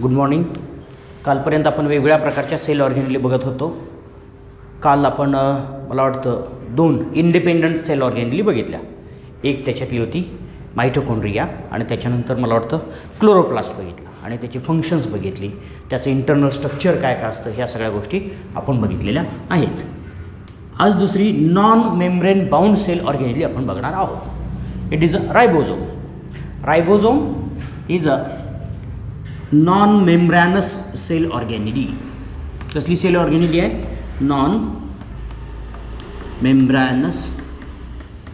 Good morning. कालपर्यंत आपण वेगवेगळ्या प्रकारच्या सेल ऑर्गॅनिली बघत होतो. काल आपण मला वाटतं 2 इंडिपेंडंट सेल ऑर्गॅनिली बघितल्या. एक त्याच्यातली होती मायटोकॉन्ड्रिया आणि त्याच्यानंतर मला वाटतं क्लोरोप्लास्ट बघितला आणि त्याची फंक्शन्स बघितली, त्याचं इंटरनल स्ट्रक्चर काय काय असतं, ह्या सगळ्या गोष्टी आपण बघितलेल्या आहेत. आज दुसरी non membrane bound cell organelle आपण बघणार आहोत. It is a ribosome. Ribosome is a non membranous cell organelle. कसली सेल ऑर्गॅनिली आहे? Non membranous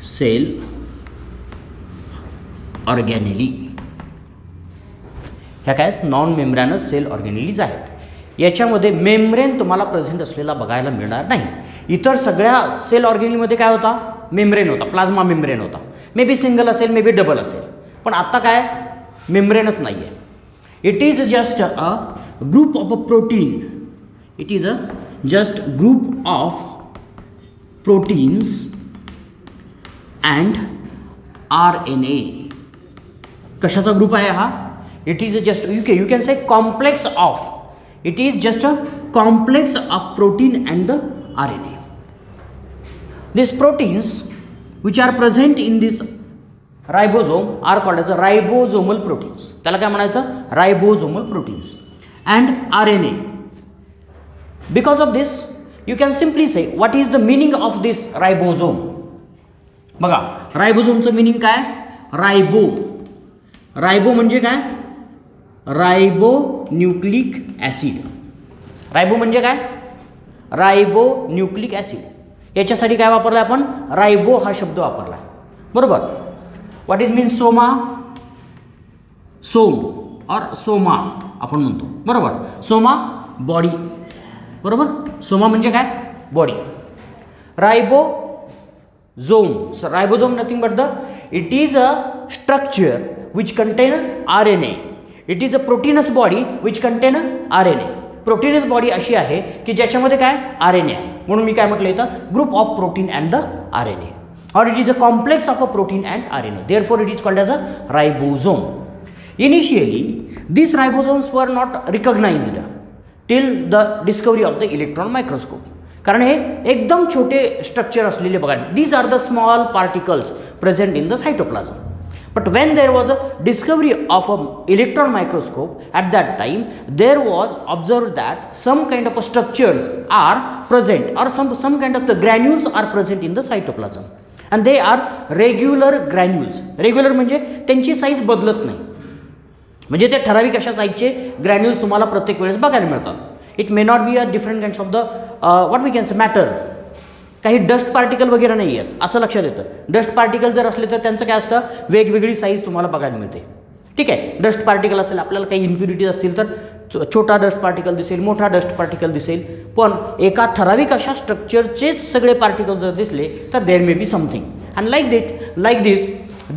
cell organelle. ह्या काय आहेत? नॉन मेम्ब्रॅनस सेल ऑर्गॅनिलीज आहेत. याच्यामध्ये मेम्ब्रेन तुम्हाला प्रेझेंट असलेला बघायला मिळणार नाही. इतर सगळ्या सेल ऑर्गॅनिलीमध्ये काय होता? मेम्ब्रेन होता, प्लाझ्मा मेम्ब्रेन होता. मे बी सिंगल असेल, मे बी डबल असेल, पण आत्ता काय मेम्ब्रेनच नाही आहे. It is just a group of a protein. It is a just group of proteins and RNA. कशाचा ग्रुप आहे हा? It is just you can say complex of. It is just a complex of protein and the RNA. These proteins which are present in this ribosome are called as a ribosomal proteins. त्याला काय म्हणायचं? Ribosomal proteins and RNA. Because of this you can simply say what is the meaning of this ribosome. बघा, रायबोझोमचं meaning काय? Ribo. Ribo म्हणजे काय? Ribo nucleic acid. Ribo म्हणजे काय? Ribo nucleic acid. याच्यासाठी काय वापरलं आहे आपण? रायबो हा शब्द वापरला आहे, बरोबर. What is means soma? सोम और सोमा आपण म्हणतो, बरोबर. सोमा बॉडी, बरोबर. सोमा म्हणजे काय? Body. Ribosome. Ribosome nothing but the it is a structure which contain RNA. It is a proteins body which contain RNA. Proteins body अशी आहे की ज्याच्यामध्ये काय? RNA आहे. म्हणून मी काय म्हटलं इथं? Group of protein and the RNA. और it is a complex of a protein and RNA. Therefore it is called as a ribosome. Initially these ribosomes were not recognized till the discovery of the electron microscope. कारण हे एकदम छोटे structure असलेले बघा. these are the small particles present in the cytoplasm. But when there was a discovery of an electron microscope, at that time there was observed that some kind of structures are present or some kind of the granules are present in the cytoplasm and they are regular granules. Regular म्हणजे त्यांची size बदलत नाही, म्हणजे ते ठराविक अशा साईजचे granules तुम्हाला प्रत्येक वेळेस बघायला मिळतात. It may not be a different kinds of the what we can say matter. काही डस्ट पार्टिकल वगैरे नाही आहेत असं लक्षात येतं. डस्ट पार्टिकल जर असले तर त्यांचं काय असतं? वेगवेगळी साईज तुम्हाला बघायला मिळते. ठीक आहे. डस्ट पार्टिकल असेल, आपल्याला काही इम्प्युरिटीज असतील तर छोटा डस्ट पार्टिकल दिसेल, मोठा डस्ट पार्टिकल दिसेल, पण एका ठराविक अशा स्ट्रक्चरचेच सगळे पार्टिकल जर दिसले तर there may be something. And like this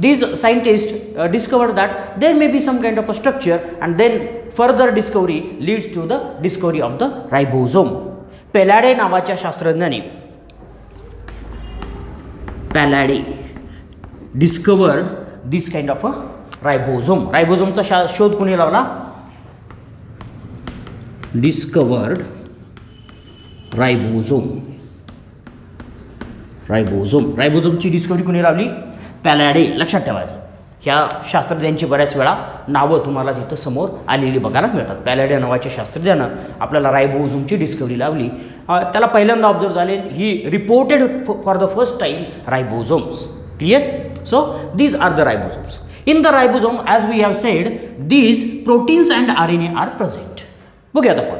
these scientists discovered that there may be some kind of a structure and then further discovery leads to the discovery of the ribosome. पेलाडे नावाच्या शास्त्रज्ञाने Palade discovered this kind of a ribosome. रायबोझोमचा शोध कोणी लावला? Discovered ribosome. रायबोझोमची discovery कोणी लावली? पॅलाडे. लक्षात ठेवायचं. ह्या शास्त्रज्ञांची बऱ्याच वेळा नावं तुम्हाला तिथं समोर आलेली बघायला मिळतात. पॅलाडे नावाच्या शास्त्रज्ञानं आपल्याला रायबोझोमची डिस्कवरी लावली. त्याला पहिल्यांदा ऑब्झर्व झाले. He reported for the first time ribosomes. Clear? So these are the ribosomes. In the ribosome as we have said these proteins and RNA are present. बघूयात आपण.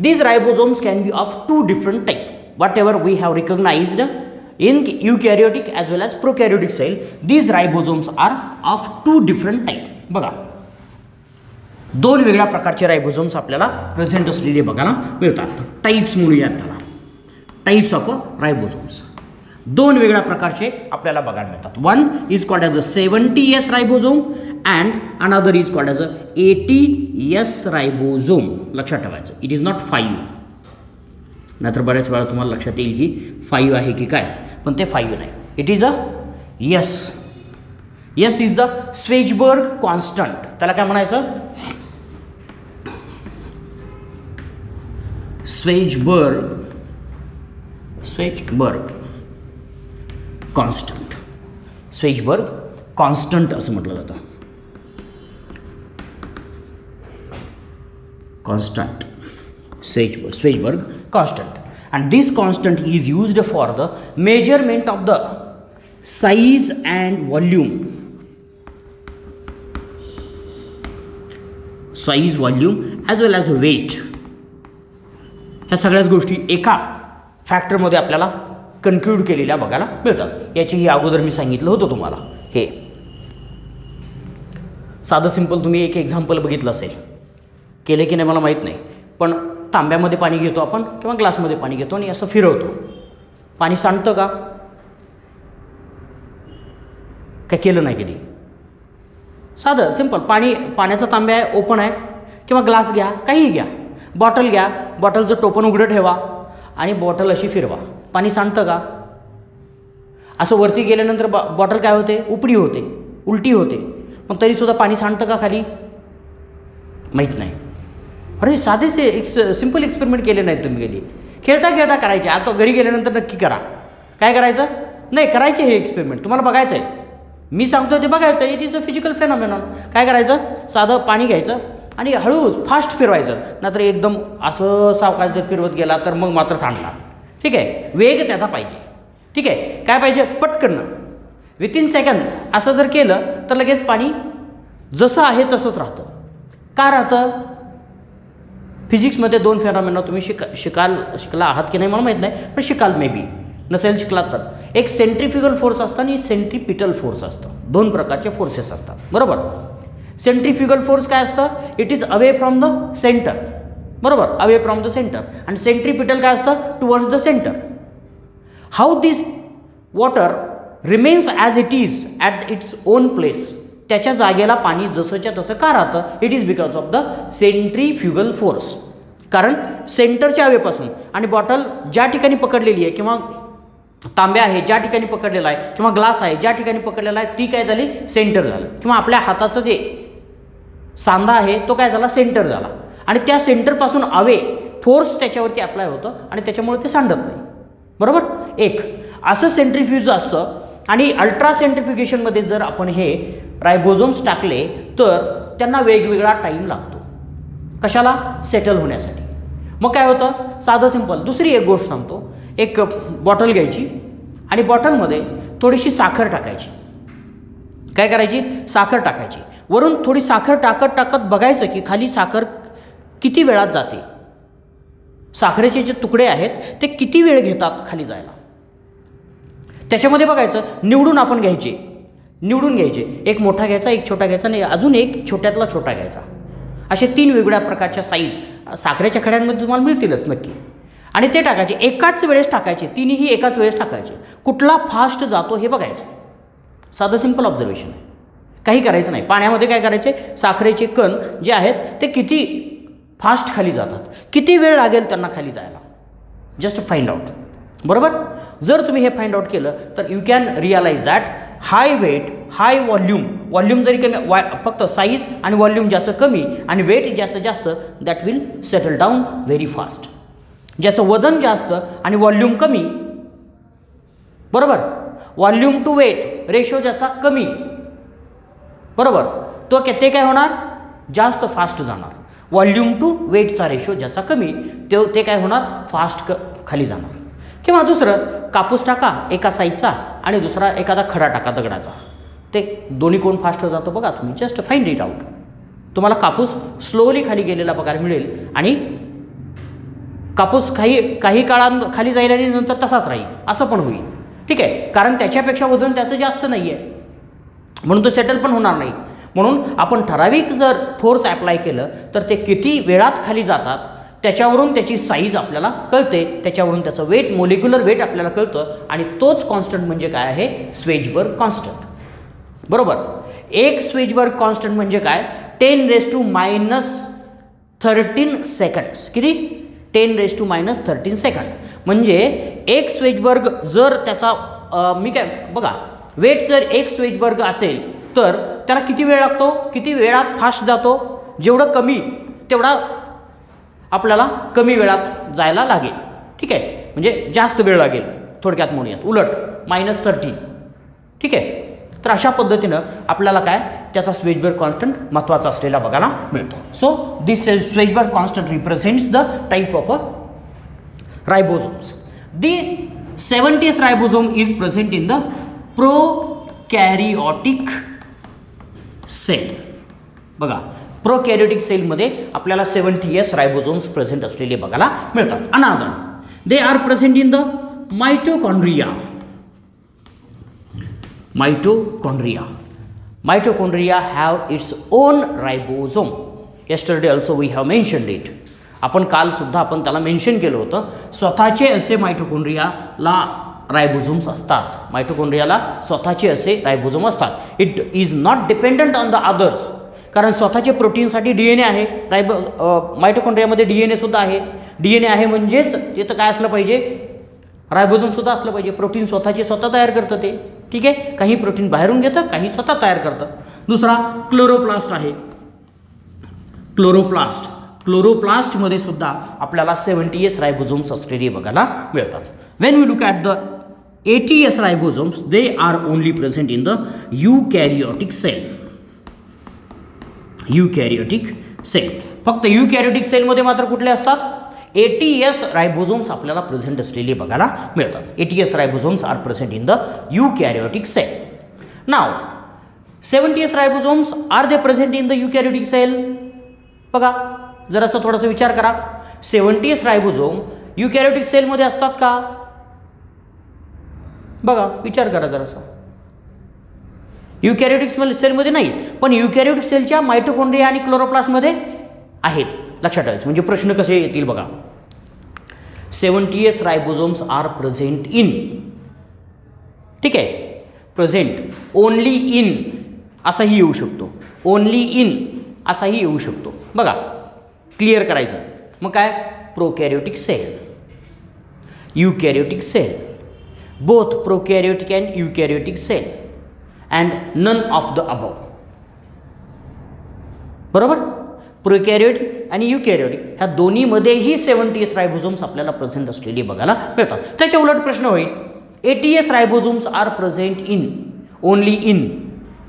These ribosomes can be of 2 different type. Whatever we have recognised in eukaryotic as well as prokaryotic cell, these ribosomes are of 2 different type. बघा, 2 वेगळ्या प्रकारचे ribosomes आपल्याला present असलेले बघायला मिळतात. Types म्हणूयात त्याला. टाइप्स ऑफ रायबोझोम्स 2 वेगळ्या प्रकारचे आपल्याला बघायला मिळतात. One is called as a 70S ribosome and another is called as a 80S ribosome. लक्षात ठेवायचं. It is not 5. नाहीतर बऱ्याच वेळा तुम्हाला लक्षात येईल की 5 आहे की काय, पण ते 5 नाही. It is a S. S is the Svedberg constant. त्याला काय म्हणायचं? स्वेजबर्ग कॉन्स्टंट. स्वेजबर्ग कॉन्स्टंट असं म्हटलं जातं. Constant Swedberg constant, and this constant is used for the measurement of the size and volume. Size, volume as well as weight. ह्या सगळ्याच गोष्टी एका फॅक्टरमध्ये आपल्याला कन्क्लूड केलेल्या बघायला मिळतात. याचीही अगोदर मी सांगितलं होतं तुम्हाला. हे साधं सिंपल तुम्ही एक एक्झाम्पल बघितलं असेल, केले की नाही मला माहीत नाही, पण तांब्यामध्ये पाणी घेतो आपण किंवा ग्लासमध्ये पाणी घेतो आणि असं फिरवतो, पाणी सांडतं का? काय केलं नाही कधी? साधं सिंपल पाण्याचा तांब्या आहे, ओपन आहे, किंवा ग्लास घ्या, काहीही घ्या, बॉटल घ्या, बॉटलचं टोपण उघडं ठेवा आणि बॉटल अशी फिरवा, पाणी सांडतं का? असं वरती गेल्यानंतर बॉटल काय होते? उपडी होते, उलटी होते, पण तरीसुद्धा पाणी सांडतं का खाली? माहीत नाही. अरे साधेच एक सिंपल एक्सपेरिमेंट केले नाहीत तुम्ही कधी? खेळता खेळता करायचे. आता घरी गेल्यानंतर नक्की करा. काय करायचं? नाही करायचे, हे एक्सपेरिमेंट तुम्हाला बघायचं आहे. मी सांगतो ते बघायचं. It is a physical phenomenon. काय करायचं? साधं पाणी घ्यायचं आणि हळूच फास्ट फिरवायचं, नाहीतर एकदम असं सावकाश जर फिरवत गेला तर मग मात्र सांडणार. ठीक आहे, वेग त्याचा पाहिजे. ठीक आहे, काय पाहिजे? पटकन विथिन सेकंद असं जर केलं तर लगेच पाणी जसं आहे तसंच राहतं. का राहतं? फिजिक्समध्ये दोन फेनॉमेना तुम्ही शिकला आहात की नाही मला माहीत नाही, पण शिकाल मे बी, नसेल शिकलात तर. एक सेंट्रीफ्युगल फोर्स असतं आणि सेंट्रीपिटल फोर्स असतं. दोन प्रकारचे फोर्सेस असतात, बरोबर. सेंट्रीफ्युगल फोर्स काय असतं? It is away from the centre, बरोबर, अवे फ्रॉम द सेंटर. आणि सेंट्रीपिटल काय असतं? Towards the centre. How this water remains as it is at its own place. त्याच्या जागेला पाणी जसंच्या तसं का राहतं? It is because of the centrifugal force. कारण सेंटरच्या हवेपासून, आणि बॉटल ज्या ठिकाणी पकडलेली आहे किंवा तांब्या आहे ज्या ठिकाणी पकडलेला आहे किंवा ग्लास आहे ज्या ठिकाणी पकडलेला आहे ती काय झाली? सेंटर झालं. किंवा आपल्या हाताचं जे सांधा आहे तो काय झाला? सेंटर झाला. आणि त्या सेंटरपासून अवे फोर्स त्याच्यावरती अप्लाय होतं आणि त्याच्यामुळे ते सांडत नाही, बरोबर. एक असं सेंट्रीफ्यूज असतं. आणि अल्ट्रा सेंट्रिफ्युगेशनमध्ये जर आपण हे रायबोझोम्स टाकले तर त्यांना वेगवेगळा टाईम लागतो. कशाला? सेटल होण्यासाठी. मग काय होतं? साधं सिंपल दुसरी एक गोष्ट सांगतो. एक बॉटल घ्यायची आणि बॉटलमध्ये थोडीशी साखर टाकायची. काय करायची? साखर टाकायची. वरून थोडी साखर टाकत टाकत बघायचं की खाली साखर किती वेळात जाते. साखरेचे जे तुकडे आहेत ते किती वेळ घेतात खाली जायला. त्याच्यामध्ये बघायचं, निवडून आपण निवडून घ्यायचे. एक मोठा घ्यायचा, एक छोटा घ्यायचा आणि अजून एक छोट्यातला छोटा घ्यायचा. असे 3 वेगवेगळ्या प्रकारच्या साईज साखरेच्या खड्यांमध्ये तुम्हाला मिळतीलच नक्की. आणि ते टाकायचे, एकाच वेळेस टाकायचे, तिन्ही एकाच वेळेस टाकायचे. कुठला फास्ट जातो हे बघायचं. साधं सिंपल ऑब्झर्वेशन आहे, काही करायचं नाही. पाण्यामध्ये काय करायचे? साखरेचे कण जे आहेत ते किती फास्ट खाली जातात, किती वेळ लागेल त्यांना खाली जायला, जस्ट फाइंड आउट, बरोबर. जर तुम्ही हे फाइंड आउट केलं तर you can realise that high weight high volume जरी कमी, फक्त साईज आणि व्हॉल्यूम ज्याचं कमी आणि वेट ज्याचं जास्त, that will settle down very fast. ज्याचं वजन जास्त आणि व्हॉल्यूम कमी, बरोबर, व्हॉल्यूम टू वेट रेशो ज्याचा कमी, बरोबर, ते काय होणार? जास्त फास्ट जाणार. व्हॉल्यूम टू वेटचा रेशो ज्याचा कमी ते काय होणार? फास्ट खाली जाणार. किंवा दुसरं, कापूस टाका एका साईजचा आणि दुसरा एखादा खडा टाका दगडाचा, ते दोन्ही कोण फास्ट जातो बघा तुम्ही. Just find it out. तुम्हाला कापूस स्लोली खाली गेलेला बघायला मिळेल आणि कापूस काही काळात खाली जाईल आणि नंतर तसाच राहील, असं पण होईल. ठीक आहे, कारण त्याच्यापेक्षा वजन त्याचं जास्त नाही आहे, म्हणून तो सेटल पण होणार नाही. म्हणून आपण ठराविक जर फोर्स ॲप्लाय केलं तर ते किती वेळात खाली जातात त्याच्यावरून त्याची साईज आपल्याला कळते, त्याच्यावरून त्याचं वेट, मोलिक्युलर वेट आपल्याला कळतं. आणि तोच कॉन्स्टंट म्हणजे काय आहे? स्वेजबर्ग कॉन्स्टंट, बरोबर. एक स्वेजबर्ग कॉन्स्टंट म्हणजे काय? 10⁻13 सेकंड्स. किती? 10⁻13 सेकंड. म्हणजे एक स्वेजबर्ग जर त्याचा बघा, वेट जर एक स्वेजबर्ग असेल तर त्याला किती वेळ लागतो, किती वेळात फास्ट जातो? जेवढं कमी तेवढा आपल्याला कमी वेळात जायला लागेल. ठीक आहे, म्हणजे जास्त वेळ लागेल थोडक्यात म्हणूयात. उलट -13. ठीक आहे, तर अशा पद्धतीनं आपल्याला काय त्याचा स्वेजबर्ग कॉन्स्टंट महत्त्वाचा असलेला बघायला मिळतो. So this Svedberg constant represents the type of a ribosomes. The 70th ribosome is present in the prokaryotic cell. बघा, प्रोकॅरिओटिक सेलमध्ये आपल्याला 70s रायबोझोम्स प्रेझेंट असलेले बघायला मिळतात. अनादर दे are present in the mitochondria. Mitochondria have its own ribosome. Yesterday also we have mentioned it. आपण काल सुद्धा आपण त्याला मेन्शन केलं होतं. स्वतःचे असे मायटोकॉन्ड्रियाला रायबोझोम्स असतात. मायटोकॉन्ड्रियाला स्वतःचे असे रायबोझोम असतात. It is not dependent on the others. कारण स्वतःचे प्रोटीनसाठी DNA आहे. मायटोकॉन्ड्रियामध्ये DNA सुद्धा आहे. DNA आहे म्हणजेच तिथं काय असलं पाहिजे, रायबोझोम सुद्धा असलं पाहिजे. प्रोटीन स्वतः तयार करतं ते. ठीक आहे, काही प्रोटीन बाहेरून घेतं, काही स्वतः तयार करतं. दुसरा क्लोरोप्लास्ट आहे. क्लोरोप्लास्टमध्ये सुद्धा आपल्याला 70s रायबोझोम्स असलेले बघायला मिळतात. When we look at the 80s ribosomes, they are only present in the eukaryotic cell. फक्त यूकॅरिओटिक सेलमध्ये मात्र कुठले असतात, 80s रायबोझोम्स आपल्याला प्रेझेंट असलेले बघायला मिळतात. 80s ribosomes are present in the eukaryotic cell. नाव 70s ribosomes are they present in the eukaryotic cell. बघा, जरासा थोडासा विचार करा. 70s रायबोझोम यूकॅरिओटिक सेलमध्ये असतात का? बघा, विचार करा जरासा. यूकॅरिओटिक सेलमध्ये नाही, पण यूकॅरिओटिक सेलच्या मायटोकॉन्ड्रिया आणि क्लोरोप्लास्टमध्ये आहेत. लक्षात ठेवायचं. म्हणजे प्रश्न कसे येतील बघा. 70s ribosomes are present in. ठीक आहे, प्रेझेंट ओनली इन असाही येऊ शकतो. ओनली इन असाही येऊ शकतो. बघा, क्लिअर करायचं. मग काय, prokaryotic cell, eukaryotic cell, both prokaryotic and eukaryotic cell and none of the above. बरोबर, प्रोकॅरिओटिक आणि यूकॅरिओटिक ह्या दोन्हीमध्येही 70s रायबोझोम्स आपल्याला प्रेझेंट असलेली बघायला मिळतात. त्याच्या उलट प्रश्न होईल, 80s ribosomes are present in only in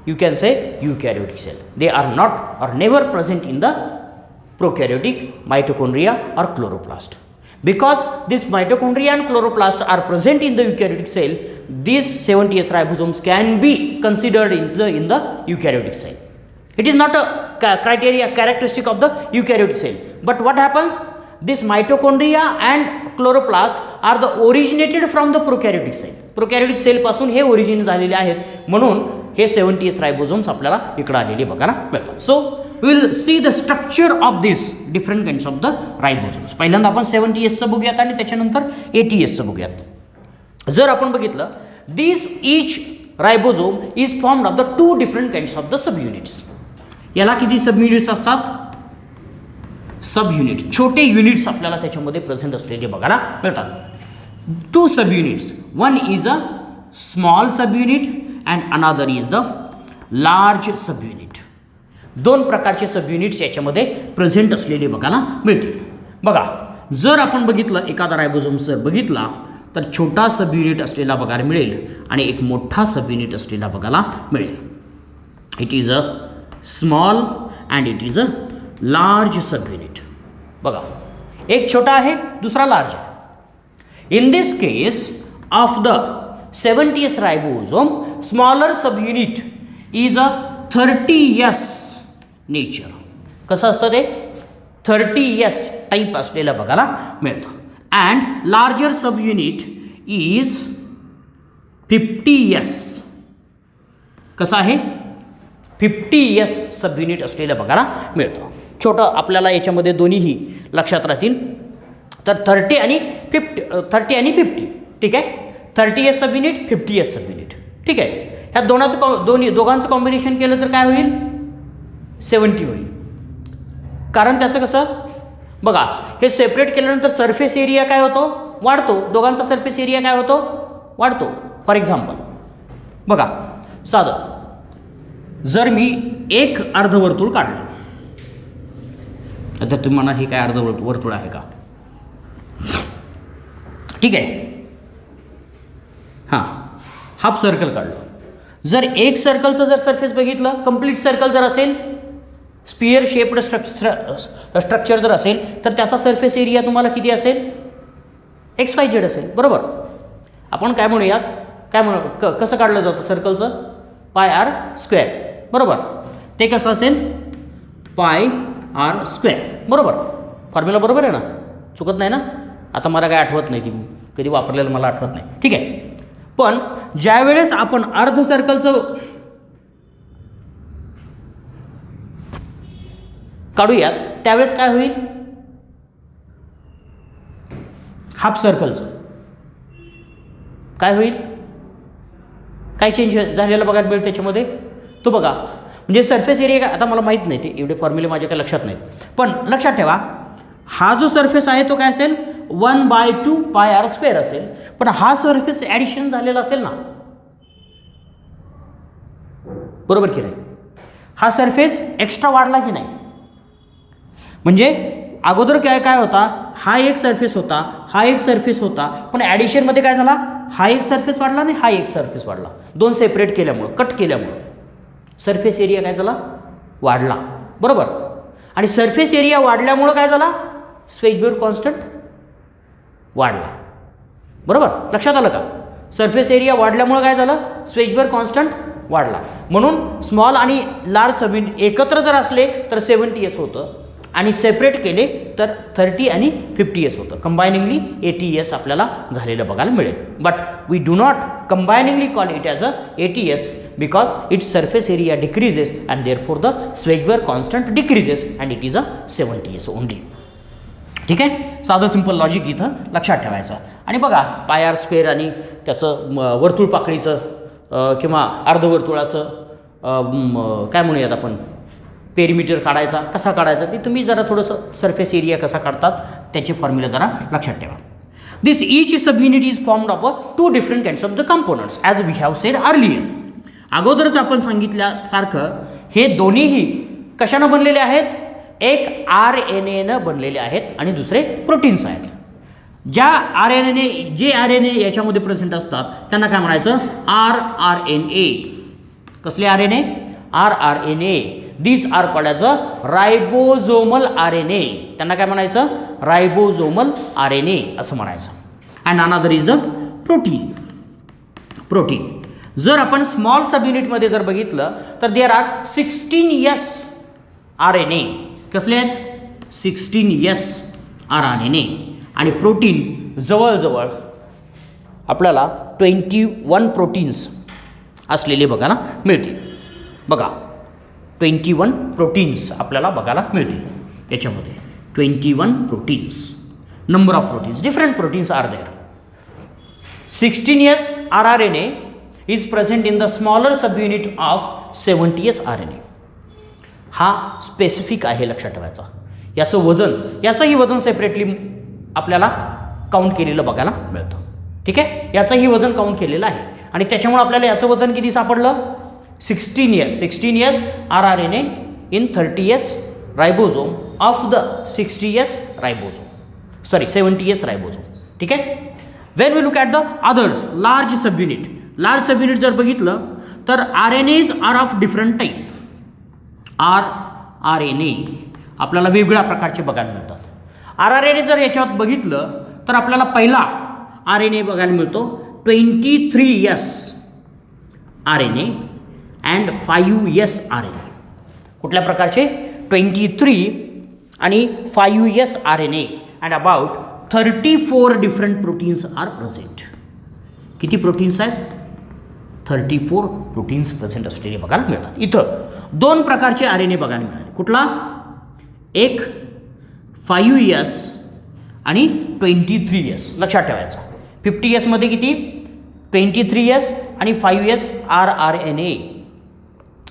you can say eukaryotic cell. They are not or never present in the prokaryotic mitochondria or chloroplast. Because this mitochondria and chloroplast are present in the eukaryotic cell, these 70s ribosomes can be considered in the eukaryotic cell. It is not a characteristic of the eukaryotic cell. But what happens? This mitochondria and chloroplast are the originated from the prokaryotic cell. Prokaryotic cell पासून हे origin झालेले आहेत, म्हणून हे 70s ribosomes आपल्याला इकडे आलेले बघायला मिळतात. So will see the structure of this different kinds of the ribosomes. पहिल्यांदा आपण 70sचं बघूयात आणि त्याच्यानंतर 80sचं बघूयात. जर आपण बघितलं, this each ribosome is formed of the 2 different kinds of the sub units. याला किती सब युनिट्स असतात? सब युनिट, छोटे युनिट्स आपल्याला त्याच्यामध्ये प्रेझेंट असलेले बघायला मिळतात. 2 sub units, one is a small sub unit and another is the large sub unit. 2 प्रकारचे सब युनिट्स याच्यामध्ये प्रेझेंट असलेले बघायला मिळतील. बघा, जर आपण बघितलं, एखादा रायबोझोम जर बघितला तर छोटा सब युनिट असलेला बघायला मिळेल आणि एक मोठा सब युनिट असलेला बघायला मिळेल. It is a small and it is a large sub unit. बघा, एक छोटा आहे, दुसरा लार्ज आहे. In this case of the 70s ribosome, smaller sub unit is a 30s nature. कसं असतं ते? 30s टाईप असलेलं बघायला मिळतं. And larger sub unit is 50s. कसं आहे? 50s सब युनिट असलेलं बघायला मिळतं. छोटं आपल्याला याच्यामध्ये दोन्हीही लक्षात राहतील. तर 30 आणि 50. ठीक आहे, 30s sub unit, 50s sub unit. ठीक आहे, ह्या दोघांचं कॉम्बिनेशन केलं तर काय होईल? 70 होईल. कारण त्याचं कसं बघा, हे सेपरेट केल्यानंतर सरफेस एरिया काय होतो? वाढतो. दोघांचा सरफेस एरिया काय होतो? वाढतो. फॉर एक्झाम्पल बघा, साधं जर मी एक अर्धवर्तुळ काढलं, आता तुम्ही म्हणा हे काय अर्धवर्तुळ आहे का? ठीक आहे. हां, हाफ सर्कल काढलं. जर एक सर्कलचं जर सरफेस बघितलं, कंप्लीट सर्कल जर असेल, स्पियर शेप्ड स्ट्रक्चर जर असेल, तर त्याचा सरफेस एरिया तुम्हाला किती असेल? XYZ असेल. बरोबर. आपण काय म्हणूयात, कसं काढलं जातं सर्कलचं? पाय आर स्क्वेअर. बरोबर. ते कसं असेल? पाय आर स्क्वेअर. बरोबर. फॉर्म्युला बरोबर आहे ना? चुकत नाही ना? आता मला काय आठवत नाही, ती कधी वापरलेलं मला आठवत नाही. ठीक आहे. पण ज्यावेळेस आपण अर्ध सर्कलचं काढूयात त्यावेळेस काय होईल? हाफ सर्कलचं काय होईल? काय चेंज झालेलं बघायला मिळेल त्याच्यामध्ये? तो बघा, म्हणजे सरफेस एरिया काय, आता मला माहीत नाही, ते एवढे फॉर्म्युले माझ्या काही लक्षात नाहीत, पण लक्षात ठेवा हा जो सरफेस आहे तो काय असेल? 1/2 पाय आर स्क्वेअर असेल. पण हा सरफेस ॲडिशन झालेला असेल ना, बरोबर की नाही? हा सरफेस एक्स्ट्रा वाढला की नाही? म्हणजे अगोदर काय होता? हा एक सरफेस होता, हा एक सरफेस होता, पण ॲडिशनमध्ये काय झाला? हा एक सरफेस वाढला आणि हा एक सरफेस वाढला. दोन सेपरेट केल्यामुळं, कट केल्यामुळं सरफेस एरिया काय झाला? वाढला. बरोबर. आणि सरफेस एरिया वाढल्यामुळं काय झाला? स्वेजबर्ग कॉन्स्टंट वाढला. बरोबर. लक्षात आलं का? सरफेस एरिया वाढल्यामुळं काय झालं? स्वेजबर्ग कॉन्स्टंट वाढला. म्हणून स्मॉल आणि लार्ज सबयुनिट एकत्र जर असले तर 70S होतं, आणि सेपरेट केले तर 30 आणि 50S होतं. कंबायनिंगली 80S आपल्याला झालेलं बघायला मिळेल. But we do not combiningly call it as a 80S because its surface area decreases and therefore the Svedberg constant decreases and it is a 70S only. ठीक आहे. साधं सिंपल लॉजिक इथं लक्षात ठेवायचं. आणि बघा पाय आर स्क्वेअर आणि त्याचं वर्तुळ पाकळीचं किंवा अर्धवर्तुळाचं काय म्हणूयात आपण पेरिमीटर काढायचा, कसा काढायचा ते तुम्ही जरा थोडंसं सरफेस एरिया कसा काढतात त्याची फॉर्म्युला जरा लक्षात ठेवा. This each subunit is formed of 2 different kinds of the components as we have said earlier. अगोदरच आपण सांगितल्यासारखं हे दोन्हीही कशानं बनलेले आहेत? एक RNAनं बनलेले आहेत आणि दुसरे प्रोटीन्स आहेत. ज्या जे RNA याच्यामध्ये प्रेझेंट असतात त्यांना काय म्हणायचं? rRNA. कसले RNA? rRNA. These are called as a ribosomal RNA. त्यांना काय म्हणायचं? रायबोझोमल RNA असं म्हणायचं. And another is the protein. जर आपण स्मॉल सब युनिटमध्ये जर बघितलं तर देअर आर 16S RNA. कसले आहेत? 16S RNA. आणि प्रोटीन जवळजवळ आपल्याला 21 प्रोटीन्स असलेले बघायला मिळतील. बघा 21 प्रोटीन्स आपल्याला बघायला मिळतील याच्यामध्ये. 21 proteins. Number of proteins, different proteins are there. 16S rRNA is present in the smaller subunit of 70S RNA. हा स्पेसिफिक आहे, लक्षात ठेवायचा. याचंही वजन सेपरेटली आपल्याला काउंट केलेलं बघायला मिळतं. ठीक आहे. याचंही वजन काउंट केलेलं आहे आणि त्याच्यामुळे आपल्याला याचं वजन किती सापडलं? 16S rRNA in 30S ribosome of the 60S ribosome. Sorry, 70S ribosome. ठीक आहे. When we look at the others, large subunit जर बघितलं तर RNAs are of different type. rRNA आपल्याला वेगवेगळ्या प्रकारचे बघायला मिळतात. rRNA जर याच्यात बघितलं तर आपल्याला पहिला RNA बघायला मिळतो 23S RNA and 5S RNA. कुठल्या प्रकारचे? 23 आणि 5S RNA and about 34 different proteins are present. किती प्रोटीन्स आहेत? 34 प्रोटीन्स प्रेझेंट असलेले बघायला मिळतात. इथं 2 प्रकारचे RNA बघायला मिळाले. कुठला? एक 5S आणि 23S. लक्षात ठेवायचं. 50S मध्ये किती? 23S आणि 5S rRNA.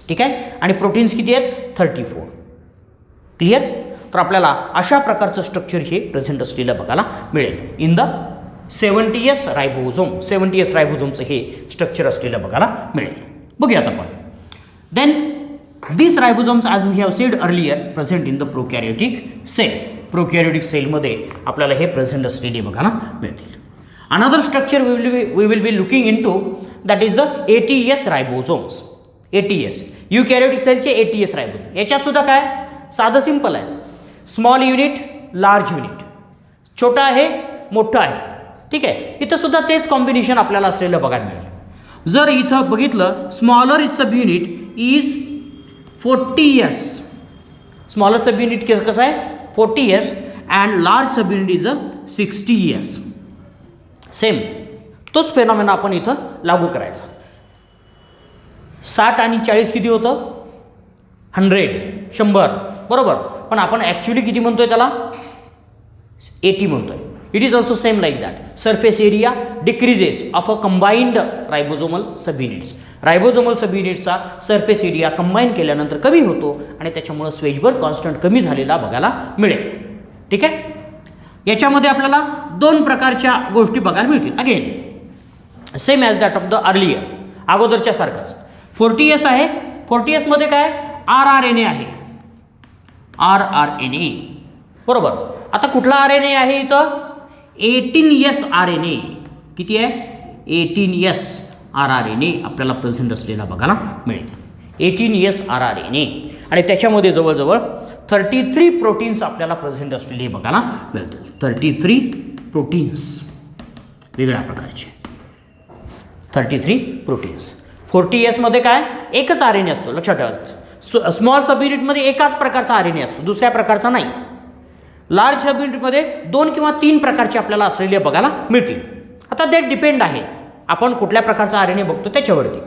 ठीक आहे. आणि प्रोटीन्स किती आहेत? 34. क्लिअर? तर आपल्याला अशा प्रकारचं स्ट्रक्चर हे प्रेझेंट असलेलं बघायला मिळेल in the 70S ribosome. 70S रायबोझोमचं हे स्ट्रक्चर असलेलं बघायला मिळेल. बघूयात आपण. Then These ribosomes, as we have said earlier, present in the prokaryotic cell. Prokaryotic सेलमध्ये आपल्याला हे प्रेझेंट असलेले बघायला मिळतील. Another structure we will be looking into, that is the ATS ribosomes. ATS eukaryotic सेलचे ATS रायबोझोम. याच्यात सुद्धा काय साधं सिंपल आहे, स्मॉल युनिट लार्ज युनिट, छोटा आहे मोठा आहे. ठीक आहे, इथं सुद्धा तेच कॉम्बिनेशन आपल्याला असलेलं बघायला मिळेल. जर इथं बघितलं smaller sub unit is 40S. Smaller sub unit कसं आहे 40S and large sub unit is 60S. Same तोच फेनॉमेना आपण इथं लागू करायचा. 60 आणि 40 किती होतं 100 बरोबर, पण आपण ॲक्च्युली किती म्हणतोय त्याला 80 म्हणतोय. It is also same like that. Surface area decreases of a combined ribosomal sub units. Ribosomal sub युनिट्सचा सरफेस एरिया कंबाईन केल्यानंतर कमी होतो आणि त्याच्यामुळं स्वेजबर कॉन्स्टंट कमी झालेला बघायला मिळेल. ठीक आहे, याच्यामध्ये आपल्याला 2 प्रकारच्या गोष्टी बघायला मिळतील. Again same as that of the earlier, अगोदरच्या सारखंच 40S आहे. 40S मध्ये काय RRNA आहे, RRNA बरोबर. आता कुठला RNA आहे इथं 18S RNA. किती आहे 18S RRNA आपल्याला प्रेझेंट असलेला बघायला मिळेल. 18S RRNA आणि त्याच्यामध्ये जवळजवळ 33 प्रोटीन्स आपल्याला प्रेझेंट असलेले बघायला मिळतील. 33 प्रोटीन्स वेगळ्या प्रकारचे 33 प्रोटीन्स. 40S मध्ये काय एकच RNA असतो, लक्षात ठेवायचं. स्मॉल सब युनिटमध्ये एकाच प्रकारचा RNA असतो, दुसऱ्या प्रकारचा नाही. लार्ज सब युनिटमध्ये 2 किंवा 3 प्रकारचे आपल्याला असलेले बघायला मिळतील. आता ते डिपेंड आहे आपण कुठल्या प्रकारचा RNA बघतो त्याच्यावरती.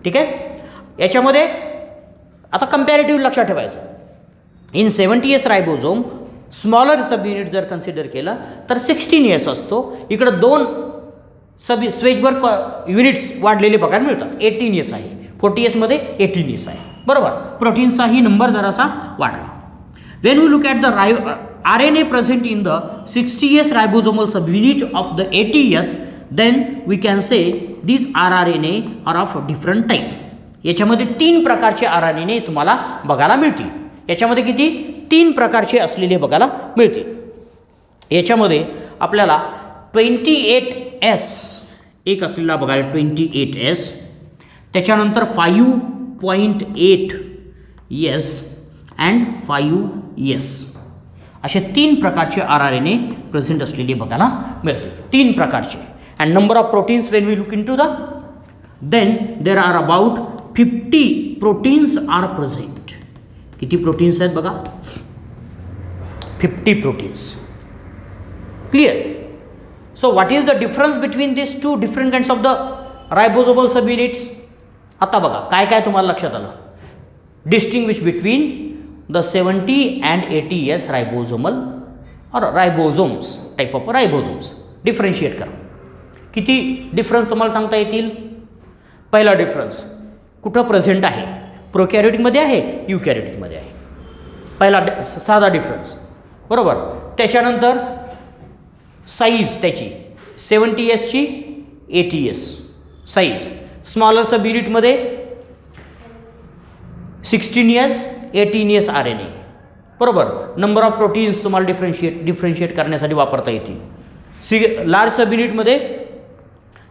ठीक आहे, याच्यामध्ये आता कम्पॅरेटिव्ह लक्षात ठेवायचं. In 70S ribosome smaller sub unit जर कन्सिडर केलं तर 16S असतो. इकडं 2 सब स्वेजवर युनिट्स वाढलेले बघायला मिळतात. 18S आहे, 40S मध्ये 18S आहे बरोबर. प्रोटीन्सचाही नंबर जरासा वाढला. When we look at the RNA present in the 60S ribosomal subunit of the ATS, then we can say these RRNA are of different type. याच्यामध्ये 3 प्रकारचे RNA तुम्हाला बघायला मिळतील. याच्यामध्ये किती 3 प्रकारचे असलेले बघायला मिळतील. याच्यामध्ये आपल्याला 28S एक असलेला बघायला 28S, त्याच्यानंतर 5.8S अँड 5S असे 3 प्रकारचे RRNA प्रेझेंट असलेले बघायला मिळतील. 3 प्रकारचे. And number of proteins when we look into the then there are about 50 proteins are present. किती प्रोटीन्स आहेत बघा 50 proteins. Clear. So what is the difference between this 2 different kinds of the ribosomal sub units. आता बघा काय काय तुम्हाला लक्षात आलं. Distinguish between the 70 and 80S ribosomal or ribosomes type of ribosomes. Differentiate करा. किती डिफरन्स तुम्हाला सांगता येतील. पहिला डिफरन्स कुठं प्रेझेंट आहे, प्रोकॅरियोटिकमध्ये आहे युकॅरियोटिकमध्ये आहे. पहिला साधा डिफरन्स बरोबर. त्याच्यानंतर साईज त्याची 70Sची 80S साईज. स्मॉलर सब युनिटमध्ये 16S 18S RNA बरोबर. नंबर ऑफ प्रोटीन्स तुम्हाला डिफरन्शिएट करण्यासाठी वापरता येतील. लार्ज सब युनिटमध्ये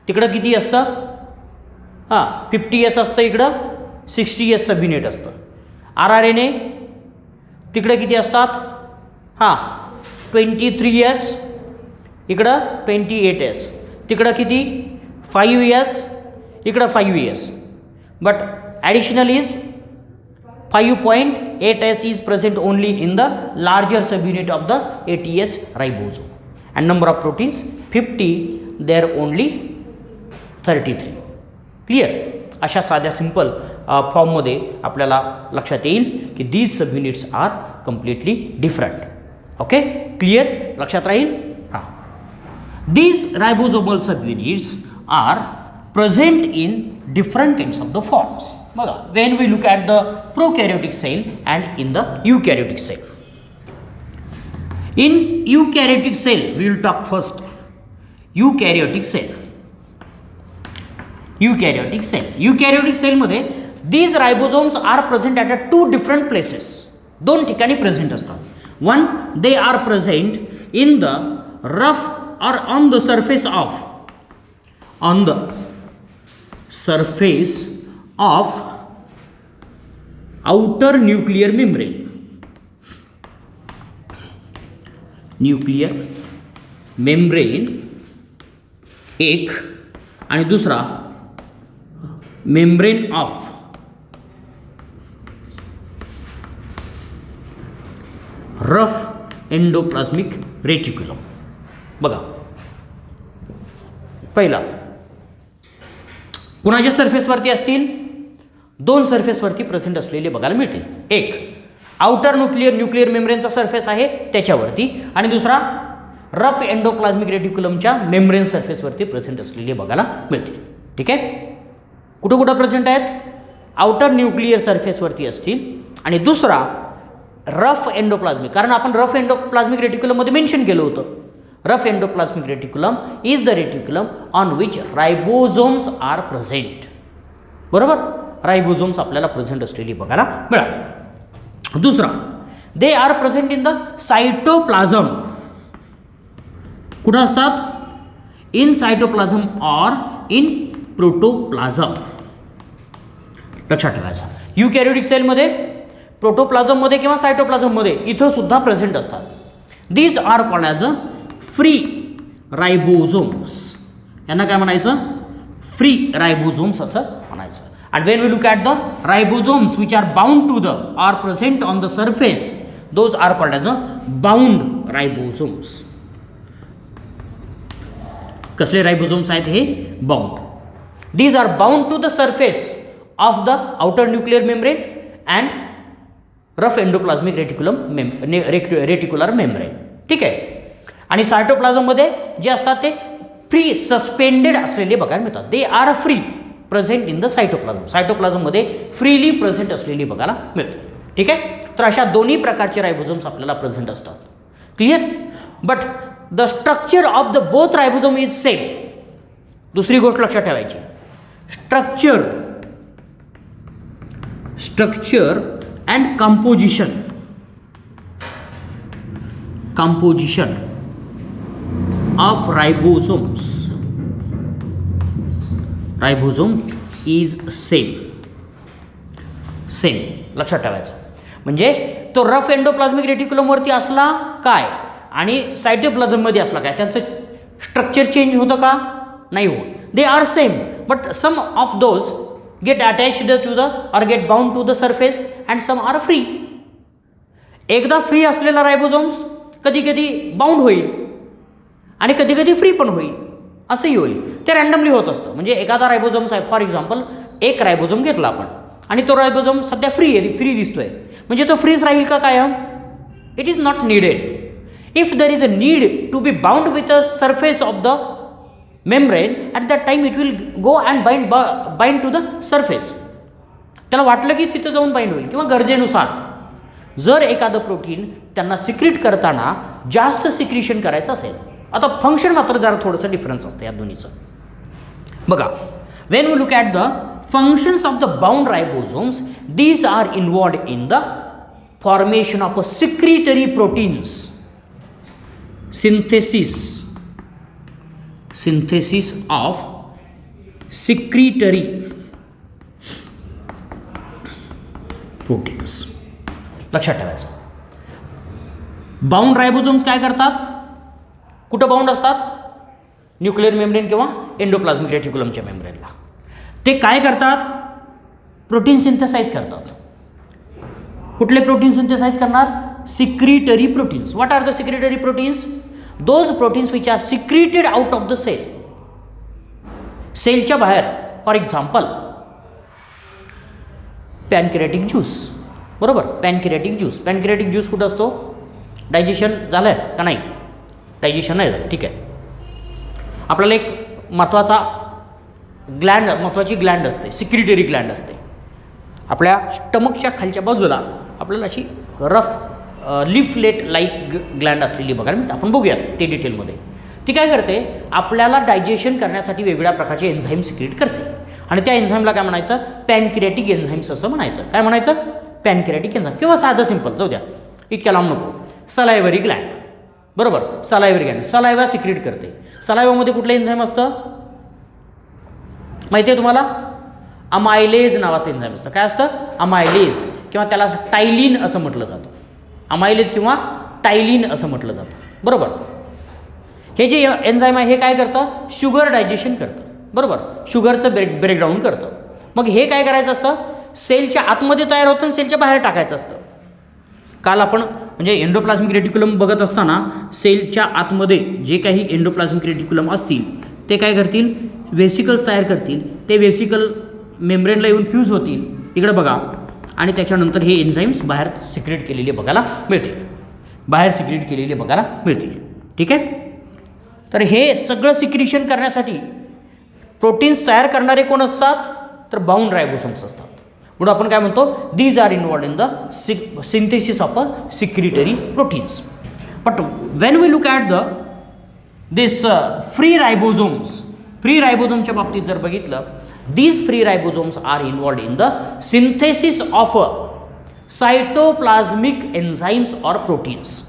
तिकडं किती असतं 50S असतं, इकडं 60S सब युनिट असतं. RRNA तिकडं किती असतात 23S, इकडं 28S, तिकडं किती 5S, इकडं 5S. But additional is 5.8S is present only in the larger subunit of the ATS ribosome. And number of proteins 50, there only 33. Clear. अशा साध्या सिंपल फॉर्ममध्ये आपल्याला लक्षात येईल की these subunits are completely different. Okay, clear, लक्षात राहील. हां, these ribosomal subunits are present in different kinds of the forms. बघा, when we look at the prokaryotic cell and in the eukaryotic cell. In eukaryotic cell, we will talk first eukaryotic cell. eukaryotic cell मध्ये these ribosomes are present at a 2 different places. 2 ठिकाणी present असतात. One, they are present in the rough or on the surface of outer nuclear membrane. एक आणि दुसरा membrane of rough endoplasmic reticulum. बघा, पहिला कुणाच्या सरफेसवरती असतील? 2 सरफेसवरती प्रेझेंट असलेले बघायला मिळतील. एक आउटर न्यूक्लियर मेम्ब्रेनचा सरफेस आहे त्याच्यावरती, आणि दुसरा रफ एंडोप्लाझ्मिक रेटिक्युलमच्या मेम्ब्रेन सरफेसवरती प्रेझेंट असलेले बघायला मिळतील. ठीक आहे. कुठं कुठं प्रेझेंट आहेत? आउटर न्यूक्लियर सरफेसवरती असतील, आणि दुसरा रफ एंडोप्लाझ्मिक, कारण आपण रफ एंडोप्लाझ्मिक रेटिक्युलममध्ये मेन्शन केलं होतं. Rough endoplasmic reticulum is the reticulum on which ribosomes are present. बरोबर, रायबोझोम्स आपल्याला प्रेझेंट असलेली बघायला मिळाली. दुसरा, they are present in the cytoplasm. कुठं असतात? In cytoplasm or in protoplasm. लक्षात ठेवायचं. युकॅरियोटिक सेलमध्ये, प्रोटोप्लाझममध्ये किंवा सायटोप्लाझममध्ये इथं सुद्धा प्रेझेंट असतात. These are called as a free ribosomes. यांना काय म्हणायचं? फ्री रायबोझोम्स असं म्हणायचं. And when we look at the ribosomes which are bound to the or present on the surface, those are called as a bound ribosomes. कसले ribosomes आहेत हे? Bound. These are bound to the surface of the outer nuclear membrane and rough endoplasmic reticular membrane. ठीक आहे. आणि सायटोप्लाझममध्ये जे असतात ते free suspended असलेले बघायला मिळतात. They are free present in the cytoplasm. सायटोप्लाझममध्ये फ्रीली प्रेझेंट असलेली बघायला मिळते. ठीक आहे. तर अशा दोन्ही प्रकारचे रायबोझोम्स आपल्याला प्रेझेंट असतात. Clear. But the structure of the both ribosome is same. दुसरी गोष्ट लक्षात ठेवायची, structure and composition of ribosome is same. लक्षात ठेवायचं. म्हणजे तो रफ एंडोप्लाझ्मिक रेटिक्युलमवरती असला काय आणि सायटोप्लाझममध्ये असला काय, त्यांचं स्ट्रक्चर चेंज होतं का? नाही होत. They are same, but some of those get attached to the or get bound to the surface and some are free. एकदा फ्री असलेला रायबोझोम्स कधी कधी बाउंड होईल आणि कधी कधी फ्री पण होईल, असंही होईल. ते रँडमली होत असतं. म्हणजे एखादा रायबोझोम्स आहे, फॉर एक्झाम्पल एक रायबोझोम घेतला आपण आणि तो रायबोझोम सध्या फ्री दिसतोय, म्हणजे तो फ्रीज राहील का कायम? It is not needed. If there is a need to be bound with a surface of the membrane, at that time it will go and bind to the surface. त्याला वाटलं की तिथं जाऊन बाइंड होईल, किंवा गरजेनुसार जर एखादं प्रोटीन त्यांना सिक्रीट करताना जास्त सिक्रिशन करायचं असेल. आता फंक्शन मात्र जरा थोडंसं डिफरन्स असतं या दोन्हीचं. बघा, when we look at the functions of the bound ribosomes, these are involved in the formation of a secretory proteins, synthesis of secretory proteins. लक्षात ठेवायचं. बाउंड रायबोझोम्स काय करतात? कुठं बाउंड असतात? न्यूक्लियर मेम्ब्रेन किंवा एंडोप्लाझ्मिक रेटिक्युलमच्या मेम्ब्रेनला. ते काय करतात? प्रोटीन सिंथेसाइज करतात. कुठले प्रोटीन सिंथेसाइज करणार? Secretory proteins. What are the secretory proteins? Those proteins which are secreted out of the cell. सेलच्या बाहेर, फॉर एक्झाम्पल पॅनक्रियाटिक ज्यूस. बरोबर, पॅनक्रियाटिक ज्यूस कुठं असतो? डायजेशन झालं आहे का नाही? डायजेशन नाही झालं. ठीक आहे. आपल्याला एक महत्त्वाची ग्लँड असते, सिक्रिटरी ग्लँड असते. आपल्या स्टमकच्या खालच्या बाजूला आपल्याला अशी रफ लिफलेट लाईक ग्लँड असलेली बघायला मिळते. आपण बघूया ते डिटेलमध्ये. ती काय करते? आपल्याला डायजेशन करण्यासाठी वेगवेगळ्या प्रकारचे एन्झाईम सिक्रेट करते. आणि त्या एन्झाईमला काय म्हणायचं, पॅनक्रियाटिक एन्झाईम्स असं म्हणायचं. काय म्हणायचं, पॅनक्रियाटिक एन्झाईम. किंवा साधं सिंपल, जाऊ द्या इतक्या लांब नको, सलायव्हरी ग्लँड. बरोबर, सलायव्हरी ग्लँड सलायवा सिक्रेट करते. सलायवामध्ये कुठलं एन्झाईम असतं माहिती आहे तुम्हाला, अमायलेज नावाचं एन्झाईम असतं. काय असतं, अमायलेज, किंवा त्याला टायलिन असं म्हटलं जातं. अमायलेज किंवा टायलिन असं म्हटलं जातं. बरोबर, हे जे एन्झाईम आहे हे काय करतं, शुगर डायजेशन करतं. बरोबर, शुगरचं ब्रेकडाऊन करतं. मग हे काय करायचं असतं, सेलच्या आतमध्ये तयार होतं आणि सेलच्या बाहेर टाकायचं असतं. काल आपण म्हणजे एंडोप्लाझमिक रेटिक्युलम बघत असताना सेलच्या आतमध्ये जे काही एंडोप्लाझमिक रेटिक्युलम असतील ते काय करतील, वेसिकल्स तयार करतील. ते वेसिकल मेम्ब्रेनला येऊन फ्यूज होतील, इकडे बघा, आणि त्याच्यानंतर हे एन्झाईम्स बाहेर सिक्रेट केलेले बघायला मिळतील. बाहेर सिक्रेट केलेले बघायला मिळतील. ठीक आहे. तर हे सगळं सिक्रिशन करण्यासाठी प्रोटीन्स तयार करणारे कोण असतात, तर बाउंड रायबोसोम्स असतात. म्हणून आपण काय म्हणतो, these are involved in the synthesis of a secretory proteins. But when we look at this free ribosomes, free रायबोझोमच्या बाबतीत जर बघितलं, these free ribosomes are involved in the synthesis of cytoplasmic enzymes or proteins.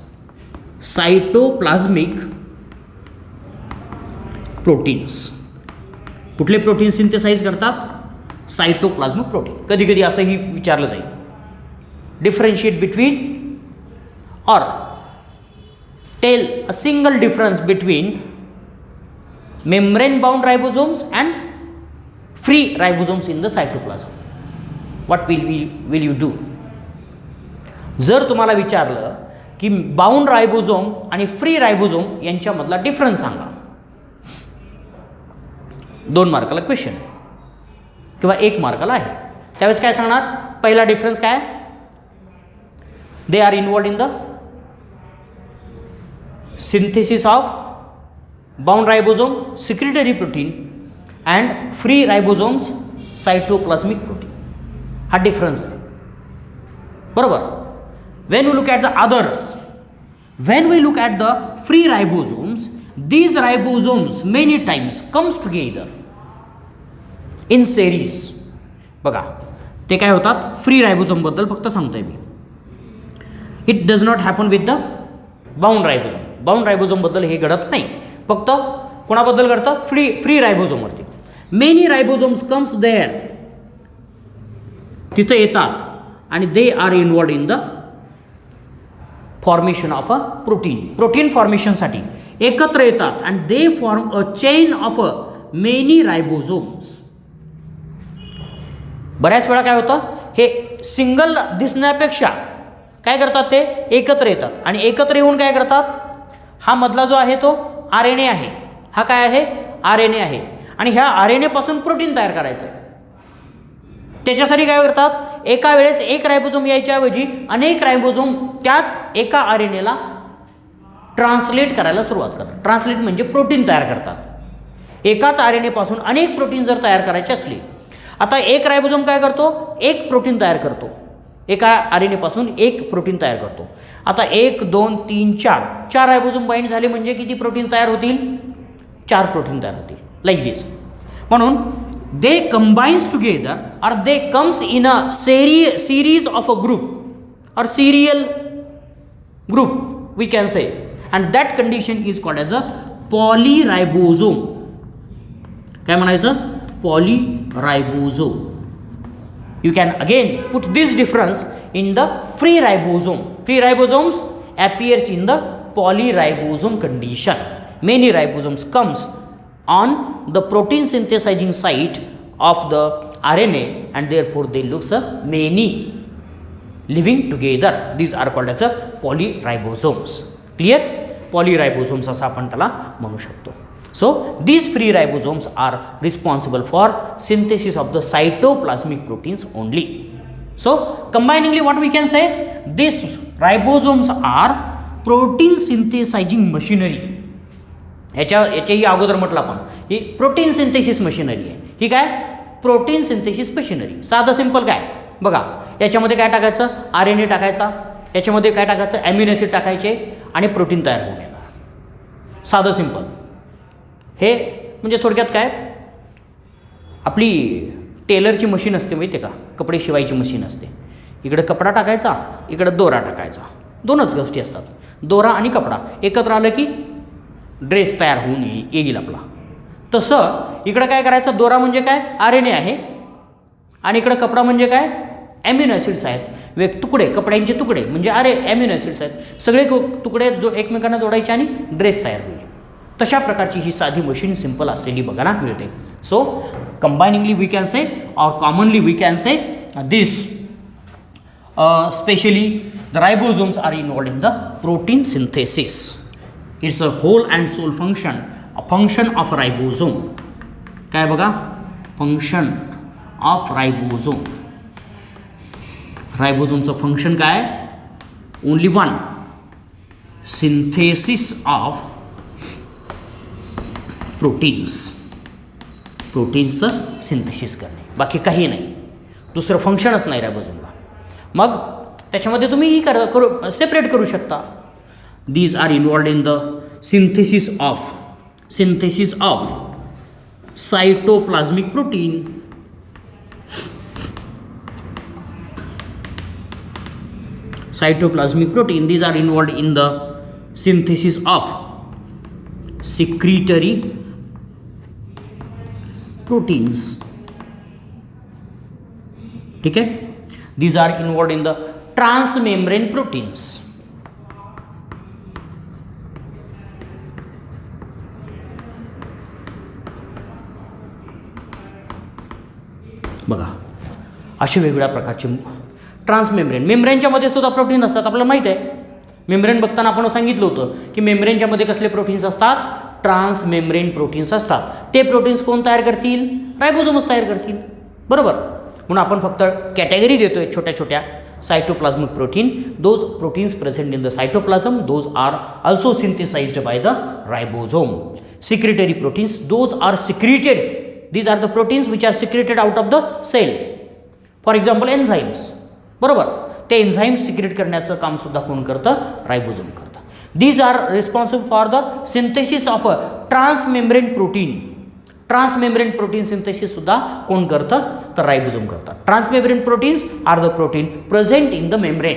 Cytoplasmic proteins, कुठले protein synthesise करतात, cytoplasmic protein. कधी कधी असंही विचारलं जाईल, differentiate between or tell a single difference between membrane bound ribosomes and free ribosomes in the cytoplasm. What will you do. जर तुम्हाला विचारलं की बाउंड रायबोझोम आणि फ्री रायबोझोम यांच्यामधला डिफरन्स सांगा, 2 मार्काला क्वेश्चन आहे किंवा 1 मार्काला आहे, त्यावेळेस काय सांगणार, पहिला डिफरन्स काय, they are involved in the synthesis of bound ribosome secretory protein and free ribosomes cytoplasmic protein. हा डिफरन्स आहे. बरोबर. When we look at the others, when we look at the free ribosomes, these ribosomes many times comes together in series. बघा ते काय होतात, free ribosome बद्दल फक्त सांगतोय मी. It does not happen with the bound ribosome. Bound ribosome बद्दल हे घडत नाही, फक्त कोणाबद्दल घडतं, फ्री रायबोझोमवरती. मेनी रायबोझोम्स कम्स देअर, तिथं येतात आणि they are involved in the formation of a protein. Protein फॉर्मेशनसाठी एकत्र येतात and they form a chain of a many ribosomes. बऱ्याच वेळा काय होतं, हे सिंगल दिसण्यापेक्षा काय करतात, ते एकत्र येतात आणि एकत्र येऊन काय करतात, हा मधला जो आहे तो RNA आहे, हा काय आहे, RNA आहे, आणि ह्या RNA पासून प्रोटीन तयार करायचं आहे. त्याच्यासाठी काय करतात, एका वेळेस एक रायबोझोम यायच्या ऐवजी अनेक रायबोझोम त्याच एका RNAला ट्रान्सलेट करायला सुरुवात करतात. ट्रान्सलेट म्हणजे प्रोटीन तयार करतात. एकाच RNA पासून अनेक प्रोटीन जर तयार करायचे असले, आता एक रायबोझोम काय करतो, एक प्रोटीन तयार करतो, एका RNA पासून एक प्रोटीन तयार करतो. आता 1 2 3 4 रायबोझोम बाइंड झाले म्हणजे किती प्रोटीन तयार होतील, 4 प्रोटीन तयार होतील, लाईक दिस. म्हणून दे कंबाईन्स टुगेदर और they comes in a series of a group or serial group we can say, and that condition is called as a polyribosome. काय म्हणायचं, polyribosome. You can again put this difference in the free ribosome. Free ribosomes appears in the polyribosome condition. Many ribosomes comes on the protein synthesizing site of the RNA and therefore they looks many living together. These are called as a polyribosomes. Clear? Polyribosomes असं आपण त्याला म्हणू शकतो. So these free ribosomes are responsible for synthesis of the cytoplasmic proteins only. So combiningly what we can say, these ribosomes are protein synthesizing machinery. याच्याही अगोदर म्हटलं आपण, ही protein synthesis machinery आहे. ही काय, प्रोटीन सिंथेसिस मशिनरी. साधं simple काय बघा, याच्यामध्ये काय टाकायचं, RNA टाकायचा, याच्यामध्ये काय टाकायचं, ॲमिनो ॲसिड टाकायचे आणि प्रोटीन तयार होऊन येणार. साधं सिंपल. हे म्हणजे थोडक्यात काय, आपली टेलरची मशीन असते माहिती आहे का, कपडे शिवायची मशीन असते. इकडे कपडा टाकायचा, इकडे दोरा टाकायचा, दोनच गोष्टी असतात. दोरा आणि कपडा एकत्र आलं की ड्रेस तयार होऊन येईल आपला. तसं इकडं काय करायचं, दोरा म्हणजे काय RNA आहे आणि इकडं कपडा म्हणजे काय ॲमिनो ॲसिड्स आहेत. तुकडे, कपड्यांचे तुकडे म्हणजे ॲमिनो ॲसिड्स आहेत. सगळे तुकडे एकमेकांना जोडायचे आणि ड्रेस तयार होईल. तशा प्रकारची ही साधी मशीन सिंपल असलेली बघायला मिळते. So combiningly we can say or commonly we can say this specially the ribosomes are involved in the protein synthesis. It's a whole and sole function, a function of ribosome. काय बघा, function of ribosome. रायबोसोमचं function काय, only one, synthesis of proteins. प्रोटीन्सचं synthesis करणे, बाकी काही नाही, दुसरं फंक्शनच नाही रायबोसोमला. मग त्याच्यामध्ये तुम्ही ही सेपरेट करू शकता. These are involved in the synthesis of cytoplasmic protein. Cytoplasmic protein, these are involved in the synthesis of secretory proteins. ठीक है, these are involved in the transmembrane proteins. बघा असे वेगवेगळ्या प्रकारचे ट्रान्समेम्ब्रेन. मेम्ब्रेनच्या मध्ये सुद्धा प्रोटीन असतात, आपल्याला माहीत आहे. मेम्ब्रेन बघताना आपण सांगितलं होतं की मेम्ब्रेनच्या मध्ये कसले प्रोटीन्स असतात, ट्रान्समेम्ब्रेन प्रोटीन्स असतात. ते प्रोटीन्स कोण तयार करतील, रायबोसोमच तयार करतील, बरोबर. म्हणून आपण फक्त कॅटेगरी देतोय छोट्या छोट्या. Cytoplasmic protein, those proteins present in the cytoplasm, those are also synthesized by the ribosome. Secretory proteins, those are secreted, these are the proteins which are secreted out of the cell. For example enzymes, बरोबर. ते enzymes secret करण्याचं काम सुद्धा कोण करतं, ribosome करतं. These are responsible for the synthesis of a transmembrane protein. Transmembrane protein synthesis सुद्धा कोण करतं, तर रायबोसोम करतात. Transmembrane proteins are the protein present in the membrane.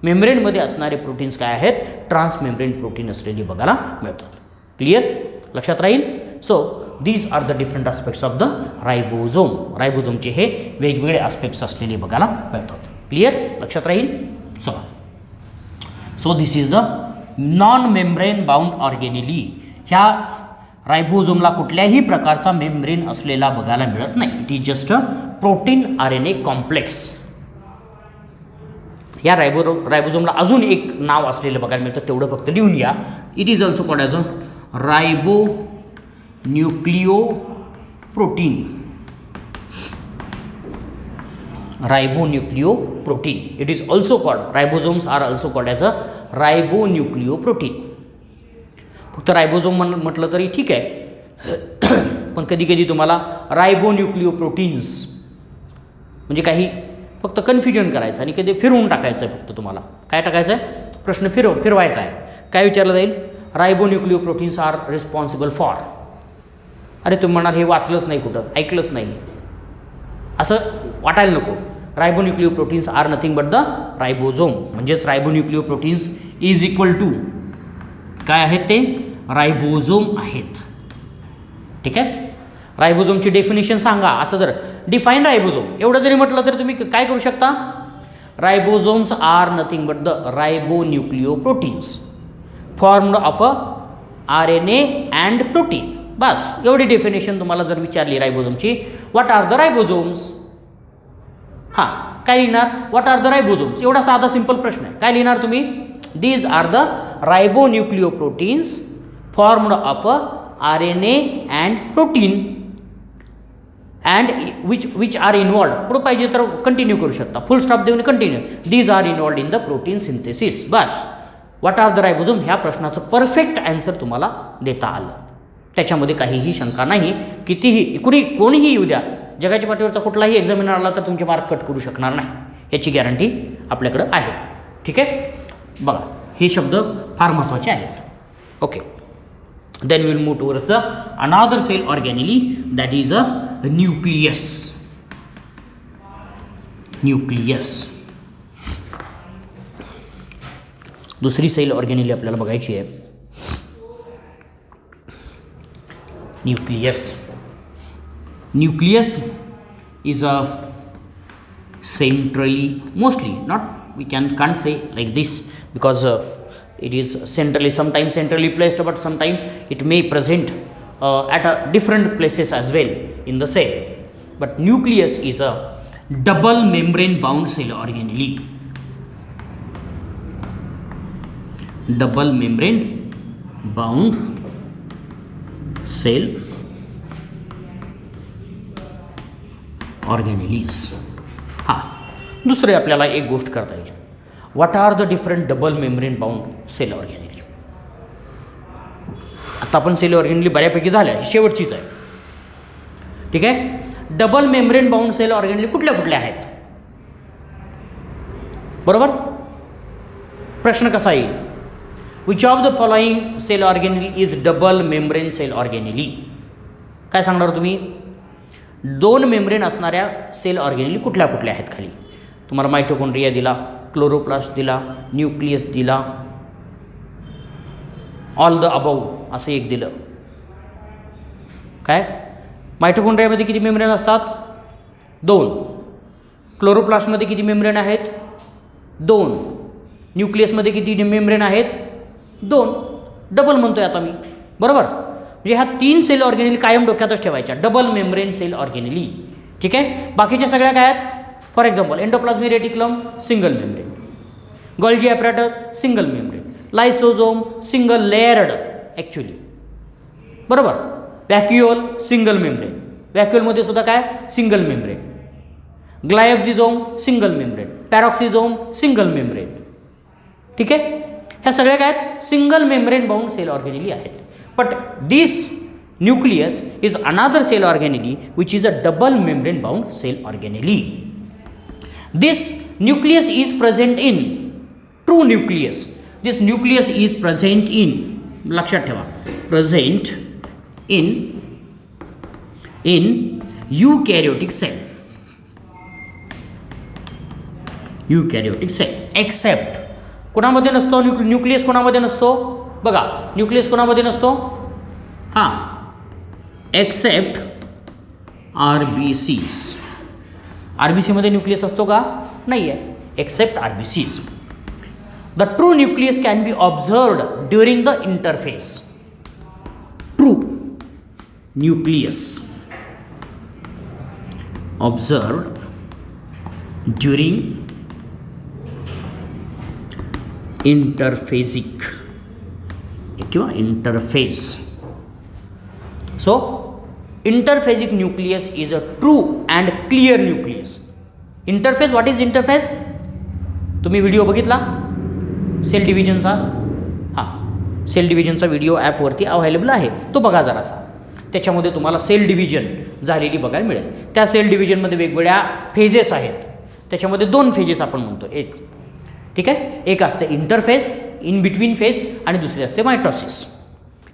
मेम्ब्रेनमध्ये असणारे प्रोटीन्स काय आहेत, ट्रान्समेम्ब्रेन प्रोटीन असलेली बघायला मिळतात. क्लिअर, लक्षात राहील. So these are the different aspects of the ribosome. रायबोसोमचे हे वेगवेगळे आस्पेक्ट्स असलेले बघायला मिळतात. क्लिअर, लक्षात राहील. चला, so this is the non membrane bound organelle. ह्या रायबोसोमला कुठल्याही प्रकारचा मेम्ब्रेन असलेला बघायला मिळत नाही. It is just a protein RNA complex. या रायबोसोमला अजून एक नाव असलेलं बघायला मिळतं, तेवढं फक्त लिहून घ्या. It is also called as a ribonucleoprotein. Ribonucleoprotein. It is also called, ribosomes are also called as a ribonucleoprotein. फक्त रायबोसोम म्हटलं तरी ठीक आहे, पण कधी कधी तुम्हाला रायबोन्यूक्लिओप्रोटीन्स म्हणजे काही फक्त कन्फ्युजन करायचं आणि कधी फिरवून टाकायचं आहे. फक्त तुम्हाला काय टाकायचं आहे, प्रश्न फिरवायचा आहे. काय विचारलं जाईल, रायबोन्यूक्लिओप्रोटीन्स आर रिस्पॉन्सिबल फॉर. अरे तुम्ही म्हणाल हे वाचलंच नाही, कुठं ऐकलंच नाही, असं वाटायला नको. रायबोन्यूक्लिओप्रोटीन्स आर नथिंग बट द रायबोसोम. म्हणजेच रायबोन्यूक्लिओप्रोटीन्स इज इक्वल टू काय आहेत, ते रायबोसोम आहेत. ठीक आहे, रायबोसोमची डेफिनेशन सांगा. असं जर डिफाईन रायबोसोम एवढं जरी म्हटलं तर तुम्ही काय करू शकता, ribosomes are nothing but the ribonucleoproteins formed of a RNA and protein. बस एवढी डेफिनेशन तुम्हाला जर विचारली रायबोसोमची, व्हॉट आर द रायबोसोम्स, हां काय लिहिणार, व्हॉट आर द रायबोसोम्स. एवढा साधा सिंपल प्रश्न आहे. काय लिहिणार तुम्ही, these are the ribonucleoproteins formed of a RNA and protein and which are involved. पुढं पाहिजे तर कंटिन्यू करू शकता, फुल स्टॉप देऊन continue. These are involved in the protein synthesis. बस व्हॉट आर द रायबोसोम ह्या प्रश्नाचं परफेक्ट ॲन्सर तुम्हाला देता आलं. त्याच्यामध्ये काहीही शंका नाही. कितीही कोणीही येऊ द्या, जगाच्या पाठीवरचा कुठलाही एक्झामिनर आला तर तुमचे मार्क कट करू शकणार नाही, याची गॅरंटी आपल्याकडं आहे. ठीक आहे, बघा हे शब्द फार महत्त्वाचे आहेत. Okay, then we will move towards the another cell organelle, that is a nucleus. दुसरी सेल ऑर्गेनेली आपल्याला बघायची आहे. Nucleus is a centrally, mostly not, we can't say like this because it is centrally, sometimes centrally placed, but sometimes it may present at different places as well in the cell. But nucleus is a double membrane bound cell organelle. Double membrane bound cell organelles. हां, दुसरे आपल्याला एक गोष्ट करता येईल. What are the different double membrane bound cell organelle. आता आपण sale ऑर्गॅनेली बऱ्यापैकी झाल्या, शेवटचीच आहे. ठीक आहे. Double membrane bound cell organelle कुठल्या कुठल्या आहेत? बरोबर. प्रश्न कसा येईल? Which of the following cell organelle is double membrane cell organelle. काय सांगणार तुम्ही? दोन मेम्ब्रेन असणाऱ्या सेल ऑर्गॅनेली कुठल्या कुठल्या आहेत? खाली तुम्हाला मायटोकॉन्ड्रिया दिला, क्लोरोप्लास्ट दिला, न्यूक्लियस दिला, ऑल द अबाव असं एक दिलं. काय? मायटोकॉन्ड्रियामध्ये किती मेम्ब्रेन असतात? 2. क्लोरोप्लास्टमध्ये किती मेम्ब्रेन आहेत? 2. न्यूक्लियसमध्ये किती मेम्ब्रेन आहेत? 2. डबल म्हणतोय आता मी. बरोबर. म्हणजे ह्या 3 सेल ऑर्गॅनेली कायम डोक्यातच ठेवायच्या. Double membrane cell organelle. ठीक आहे. बाकीच्या सगळ्या काय आहेत? For example endoplasmic reticulum single membrane, Golgi apparatus single membrane, lysosome single layered actually. बरोबर. व्हॅक्युओल सिंगल मेम्ब्रेन, व्हॅक्युओलमध्ये सुद्धा काय? Single membrane. Glyoxysome single membrane, peroxisome single membrane. ठीक आहे. ह्या सगळ्या काय आहेत? Single membrane bound cell organelle आहेत. But this nucleus is another cell organelle which is a double membrane bound cell organelle. This nucleus is present in true nucleus. This nucleus is present in, लक्षात ठेवा, present in eukaryotic cell. Eukaryotic cell except कोणामध्ये नसतो nucleus? कोणामध्ये नसतो? बघा, nucleus कोणामध्ये नसतो? हां, एक्सेप्ट RBCs. RBCमध्ये न्यूक्लियस असतो का? नाही आहे. Except RBCs. The true nucleus can be observed during the interphase. True nucleus observed during interphasic किंवा interphase. So interphasic nucleus is a true and clear nucleus. Interphase, what is interphase? तुम्ही video बघितला cell डिव्हिजनचा? हां, cell डिव्हिजनचा video ॲपवरती available आहे, तो बघा जरासा. त्याच्यामध्ये तुम्हाला सेल डिव्हिजन झालेली बघायला मिळेल. त्या सेल डिव्हिजनमध्ये वेगवेगळ्या फेजेस आहेत. त्याच्यामध्ये 2 फेजेस आपण म्हणतो. एक, ठीक आहे, एक असते इंटरफेज, इन बिटवीन फेज, आणि दुसरी असते मायटॉसिस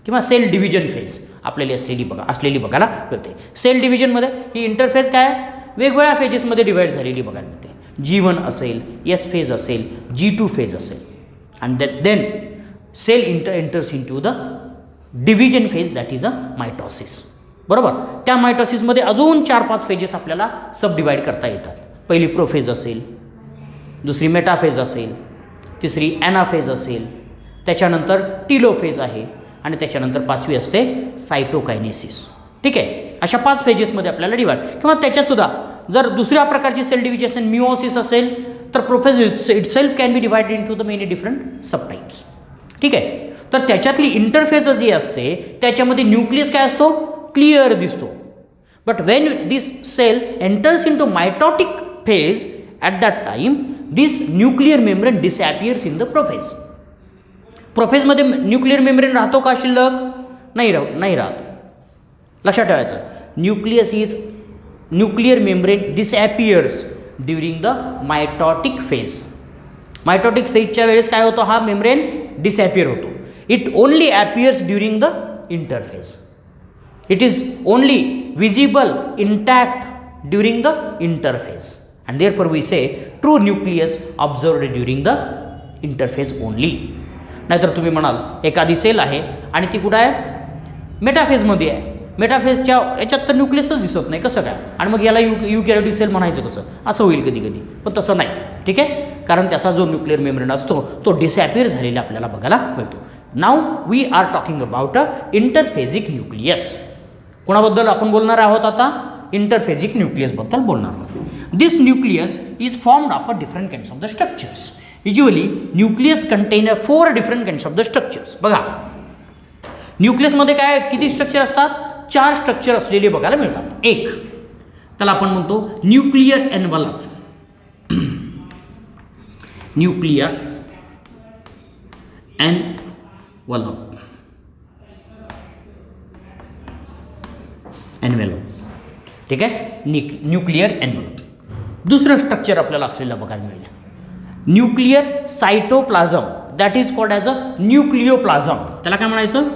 किंवा सेल डिव्हिजन फेज आपल्याला असलेली बघायला मिळते. सेल डिव्हिजनमध्ये ही इंटरफेज काय वेगवेगळ्या फेजेसमध्ये डिवाईड झालेली बघायला मिळते. G1 असेल, S फेज असेल, G2 फेज असेल, and then cell enters into the division phase, that is a mitosis. बरोबर. त्या मायटॉसिसमध्ये अजून 4-5 फेजेस आपल्याला सब डिवाईड करता येतात. पहिली प्रोफेज असेल, दुसरी मेटाफेज असेल, तिसरी ॲनाफेज असेल, त्याच्यानंतर टिलोफेज आहे, आणि त्याच्यानंतर 5वी असते सायटोकायनेसिस. ठीक आहे. अशा 5 फेजेसमध्ये आपल्याला डिवाईड. किंवा त्याच्यातसुद्धा जर दुसऱ्या प्रकारची सेल डिव्हिजन मिओसिस असेल तर prophase itself can be divided into the many different subtypes. ठीक आहे. तर त्याच्यातली इंटरफेज जी असते त्याच्यामध्ये न्यूक्लियस काय असतो? क्लिअर दिसतो. But when this cell enters into mitotic phase, at that time this nuclear membrane disappears in the prophase. प्रोफेजमध्ये न्यूक्लिअर मेम्ब्रेन राहतो का शिल्लक? नाही राहत. लक्षात ठेवायचं. Nuclear membrane disappears during the mitotic phase. Mitotic फेजच्या वेळेस काय होतं? हा मेम्ब्रेन डिसॲपियर होतो. It only appears during the interphase. It is only visible intact during the interphase, and therefore we say true nucleus observed during the interphase only. नाहीतर तुम्ही म्हणाल एखादी सेल आहे आणि ती कुठं आहे, मेटाफेजमध्ये आहे, मेटाफेजच्या याच्यात तर न्यूक्लियसच दिसत नाही, कसं काय, आणि मग याला युकॅरियोटिक सेल म्हणायचं कसं, असं होईल कधी कधी, पण तसं नाही. ठीक आहे, कारण त्याचा जो न्यूक्लिअर मेम्ब्रेन असतो तो डिसॅपियर झालेला आपल्याला बघायला मिळतो. Now we are talking about a interphasic nucleus. कोणाबद्दल आपण बोलणार आहोत आता, इंटरफेजिक न्यूक्लियसबद्दल बोलणार आहोत. This nucleus is formed of a different kinds of the structures. Usually nucleus contain 4 different kinds of the structures. बघा न्यूक्लियसमध्ये काय किती स्ट्रक्चर असतात, 4 स्ट्रक्चर असलेले बघायला मिळतात. एक त्याला आपण म्हणतो न्यूक्लियर एनव्हलप. न्यूक्लियर एनव्हलप, ठीक आहे, न्यूक्लियर एनव्हलप. दुसरं स्ट्रक्चर आपल्याला असलेलं बघायला मिळेल nuclear cytoplasm, that is called as a nucleoplasm. त्याला काय म्हणायचं,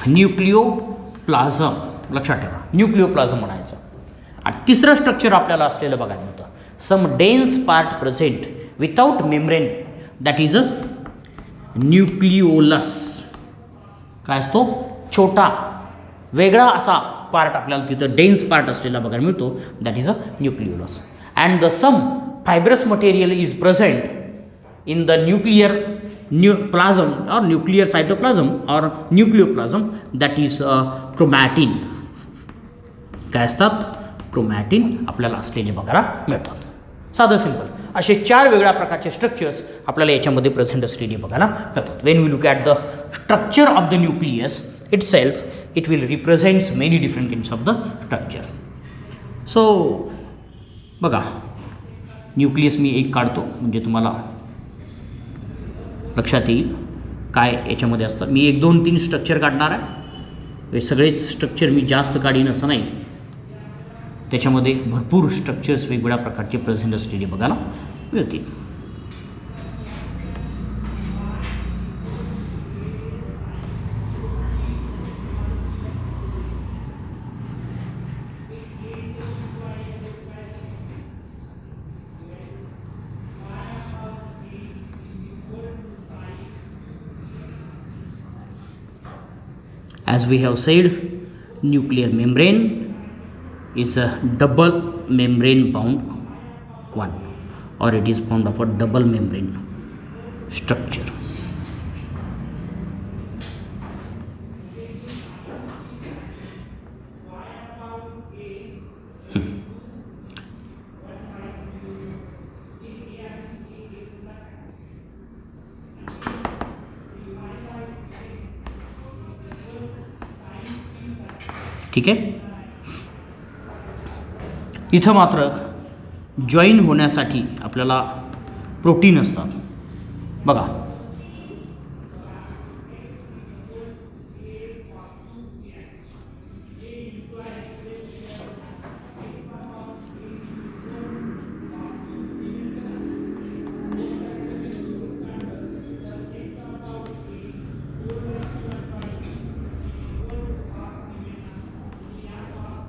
न्यूक्लिओप्लाझम, लक्षात ठेवा, न्यूक्लिओप्लाझम म्हणायचं. आणि तिसरं स्ट्रक्चर आपल्याला असलेलं बघायला मिळतं some dense part present without membrane, that is a nucleolus. काय असतो, छोटा वेगळा असा पार्ट आपल्याला तिथं डेन्स पार्ट असलेला बघायला मिळतो, that is a nucleolus. And the some fibrous material is present in the nuclear plasm or nuclear cytoplasm or nucleoplasm, that is chromatin. काय असतात, क्रोमॅटिन आपल्याला असलेले बघायला मिळतात. साधं सिंपल असे 4 वेगळ्या प्रकारचे स्ट्रक्चर्स आपल्याला याच्यामध्ये प्रेझेंट असलेले बघायला मिळतात. When we look at the structure of the nucleus itself, it will represents many different kinds of the structure. So बघा न्यूक्लियस मी एक काढतो म्हणजे तुम्हाला लक्षात येईल काय याच्यामध्ये असतं. मी 1, 2, 3 स्ट्रक्चर काढणार आहे. हे सगळेच स्ट्रक्चर मी जास्त काढीन असं नाही, त्याच्यामध्ये भरपूर स्ट्रक्चर्स वेगवेगळ्या प्रकारचे प्रेझेंट असलेले बघायला मिळतील. As we have said, nuclear membrane is a double membrane bound one, or it is formed of a double membrane structure. ठीक आहे, इथं मात्र जॉईन होण्यासाठी आपल्याला प्रोटीन असतात. बघा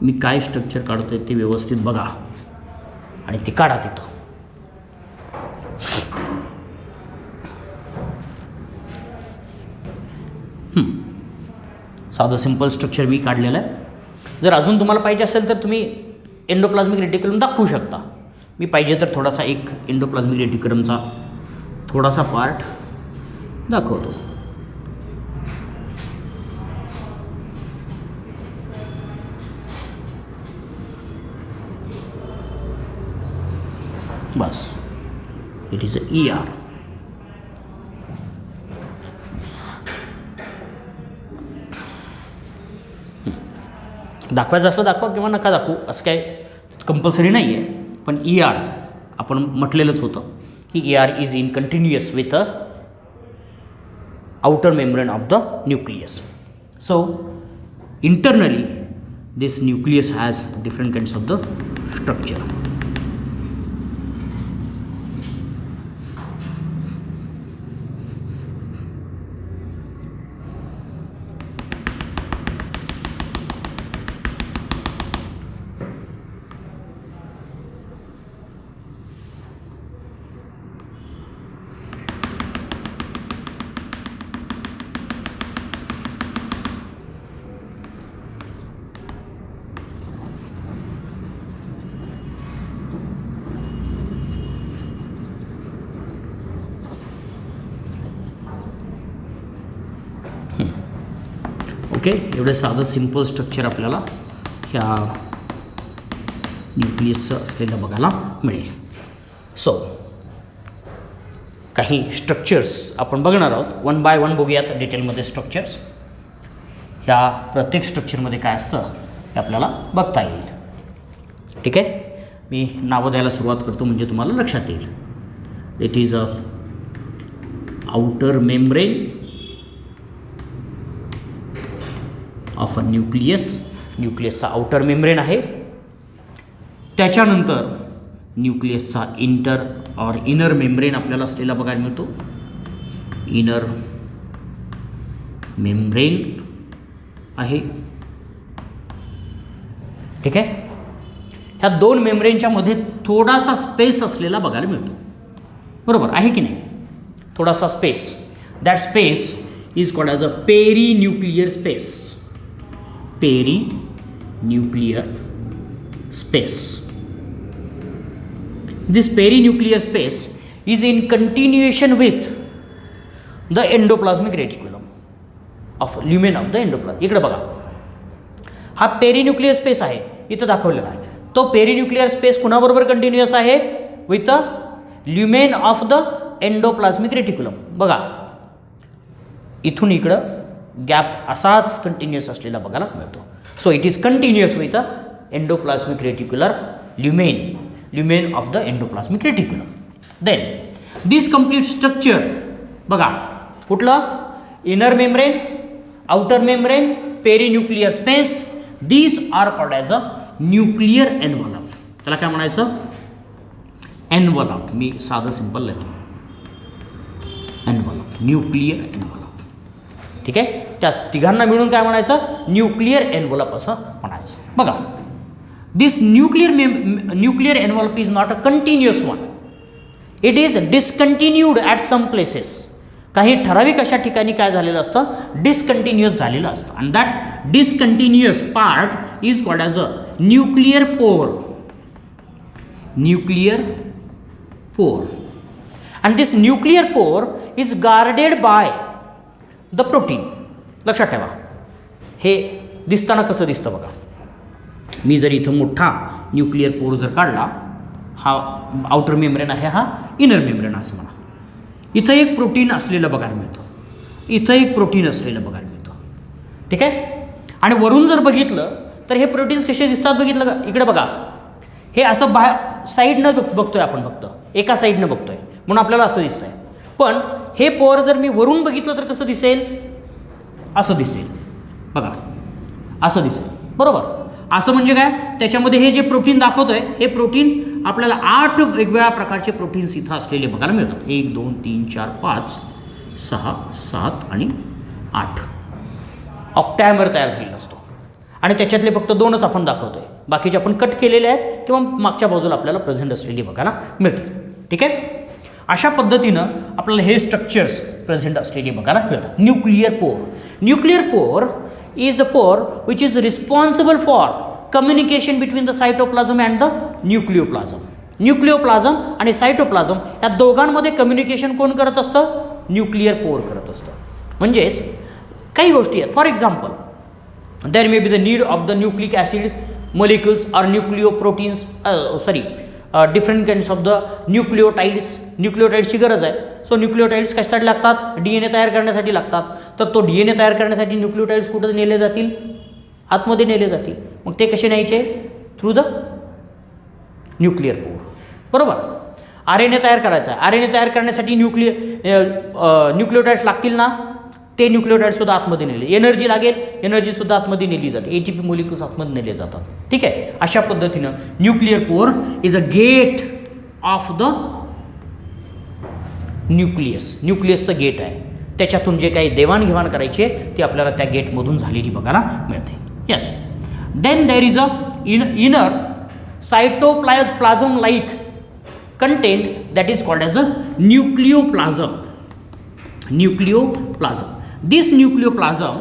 मी काय स्ट्रक्चर काढतोय ते व्यवस्थित बघा आणि ते काढा तिथं. साधं सिंपल स्ट्रक्चर मी काढलेलं आहे. जर अजून तुम्हाला पाहिजे असेल तर तुम्ही एंडोप्लाझ्मिक रेटिक्युलम दाखवू शकता. मी पाहिजे तर थोडासा एक एंडोप्लाझ्मिक रेटिक्युलमचा थोडासा पार्ट दाखवतो. बस, इट इज अ ER. दाखवायचं असलं दाखवा किंवा नका दाखवू, असं काय कंपल्सरी नाही आहे. पण ER आपण म्हटलेलंच होतं की ER is in continuous with a outer membrane of the nucleus. So internally this nucleus has different kinds of the structure. Okay, एवढं साधं सिम्पल स्ट्रक्चर आपल्याला ह्या न्यूक्लियसचं असलेलं बघायला मिळेल. सो काही स्ट्रक्चर्स आपण बघणार आहोत, वन बाय वन बघूयात डिटेलमध्ये स्ट्रक्चर्स. ह्या प्रत्येक स्ट्रक्चरमध्ये काय असतं हे आपल्याला बघता येईल. ठीक आहे, मी नावं द्यायला सुरुवात करतो म्हणजे तुम्हाला लक्षात येईल. It is a outer membrane of a nucleus. न्यूक्लियसचा आउटर मेम्ब्रेन आहे. त्याच्यानंतर न्यूक्लियसचा इंटर और इनर मेम्ब्रेन आपल्याला असलेला बघायला मिळतो. इनर मेम्ब्रेन आहे. ठीक आहे, ह्या दोन मेम्ब्रेनच्या मध्ये थोडासा स्पेस असलेला बघायला मिळतो. बरोबर आहे की नाही? थोडासा space. That space is called as a perinuclear space. Perinuclear space. This perinuclear space is in continuation with the endoplasmic reticulum of lumen of the endoplasm. इकडे बघा, हा पेरिन्यूक्लियर स्पेस आहे, इथं दाखवलेला आहे. तो पेरिन्यूक्लियर स्पेस कुणाबरोबर continuous आहे? With the lumen of the endoplasmic reticulum. बघा, इथून इकडं गॅप असाच कंटिन्युअस असलेला बघायला मिळतो. So it is continuous with the endoplasmic reticular lumen of the endoplasmic reticulum. Then this complete structure बघा, कुठलं? inner membrane, outer membrane, perinuclear space, these are called as a nuclear envelope. त्याला काय म्हणायचं? envelope. मी साधं simple लिहितो, envelope, nuclear envelope. ठीक आहे, त्या तिघांना मिळून काय म्हणायचं? न्यूक्लियर एनव्हलप असं म्हणायचं. बघा, this nuclear envelope is not a continuous one. It is discontinued at some places. काही ठराविक अशा ठिकाणी काय झालेलं असतं? डिसकंटिन्युअस झालेलं असतं. आणि that discontinuous part is called as a nuclear pore. Nuclear pore. And this nuclear pore is guarded by the protein. लक्षात ठेवा, हे दिसताना कसं दिसतं बघा. मी जर इथं मोठा न्यूक्लियर पोर जर काढला, हा आउटर मेम्ब्रेन आहे, हा इनर मेम्ब्रेन असं म्हणा. इथं एक प्रोटीन असलेलं बघायला मिळतं, इथं एक प्रोटीन असलेलं बघायला मिळतं. ठीक आहे, आणि वरून जर बघितलं तर हे प्रोटीन्स कसे दिसतात बघितलं का? इकडे बघा, हे असं बाहेर साईडनं बघतोय आपण, फक्त एका साईडनं बघतोय म्हणून आपल्याला असं दिसतंय. पण हे पोर जर मी वरून बघितलं तर कसं दिसेल? असं दिसेल. बघा, असं दिसेल. बरोबर, असं म्हणजे काय? त्याच्यामध्ये हे जे प्रोटीन दाखवतोय, हे प्रोटीन आपल्याला 8 वेगवेगळ्या प्रकारचे प्रोटीन्स इथं असलेले बघायला मिळतात. 1 2 3 4 5 6 7 आणि 8 ऑक्टॅमर तयार झालेला असतो. आणि त्याच्यातले फक्त 2च आपण दाखवतोय, बाकीचे आपण कट केलेले आहेत किंवा मागच्या बाजूला आपल्याला प्रेझेंट असलेली बघायला मिळते. ठीक आहे, अशा पद्धतीनं आपल्याला हे स्ट्रक्चर्स प्रेझेंट असलेली बघायला मिळतात. Nuclear pore. Nuclear pore is the pore which is responsible for communication between the cytoplasm and the nucleoplasm. Nucleoplasm आणि सायटोप्लाझम या दोघांमध्ये कम्युनिकेशन कोण करत असतं? न्यूक्लियर पोर करत असतं. म्हणजेच काही गोष्टी आहेत. For example, there may be the need of the nucleic acid molecules or nucleoproteins, different kinds of the nucleotides. न्यूक्लिओटाइड्सची गरज आहे. सो न्यूक्लिओटाइड्स कशासाठी लागतात? DNA तयार करण्यासाठी लागतात. तर तो DNA तयार करण्यासाठी न्यूक्लिओटाइड्स कुठं नेले जातील? आतमध्ये नेले जातील. मग ते कसे न्यायचे? Through the nuclear pore. बरोबर. RNA तयार करायचा आहे. RNA तयार करण्यासाठी न्यूक्लिओटाइड्स लागतील ना, ते न्यूक्लिओटाइड्ससुद्धा आतमध्ये नेले. एनर्जी लागेल, एनर्जीसुद्धा आतमध्ये नेली जाते. ATP मोलिक्युल्स आतमध्ये नेले जातात. ठीक आहे. अशा पद्धतीनं nuclear pore is a gate of the nucleus. न्यूक्लियसचं गेट आहे. त्याच्यातून जे काही देवाणघेवाण करायची आहे ती आपल्याला त्या गेटमधून झालेली बघायला मिळते. Yes. Then there is a inner cytoplasm like content that is called as a nucleoplasm. This nucleoplasm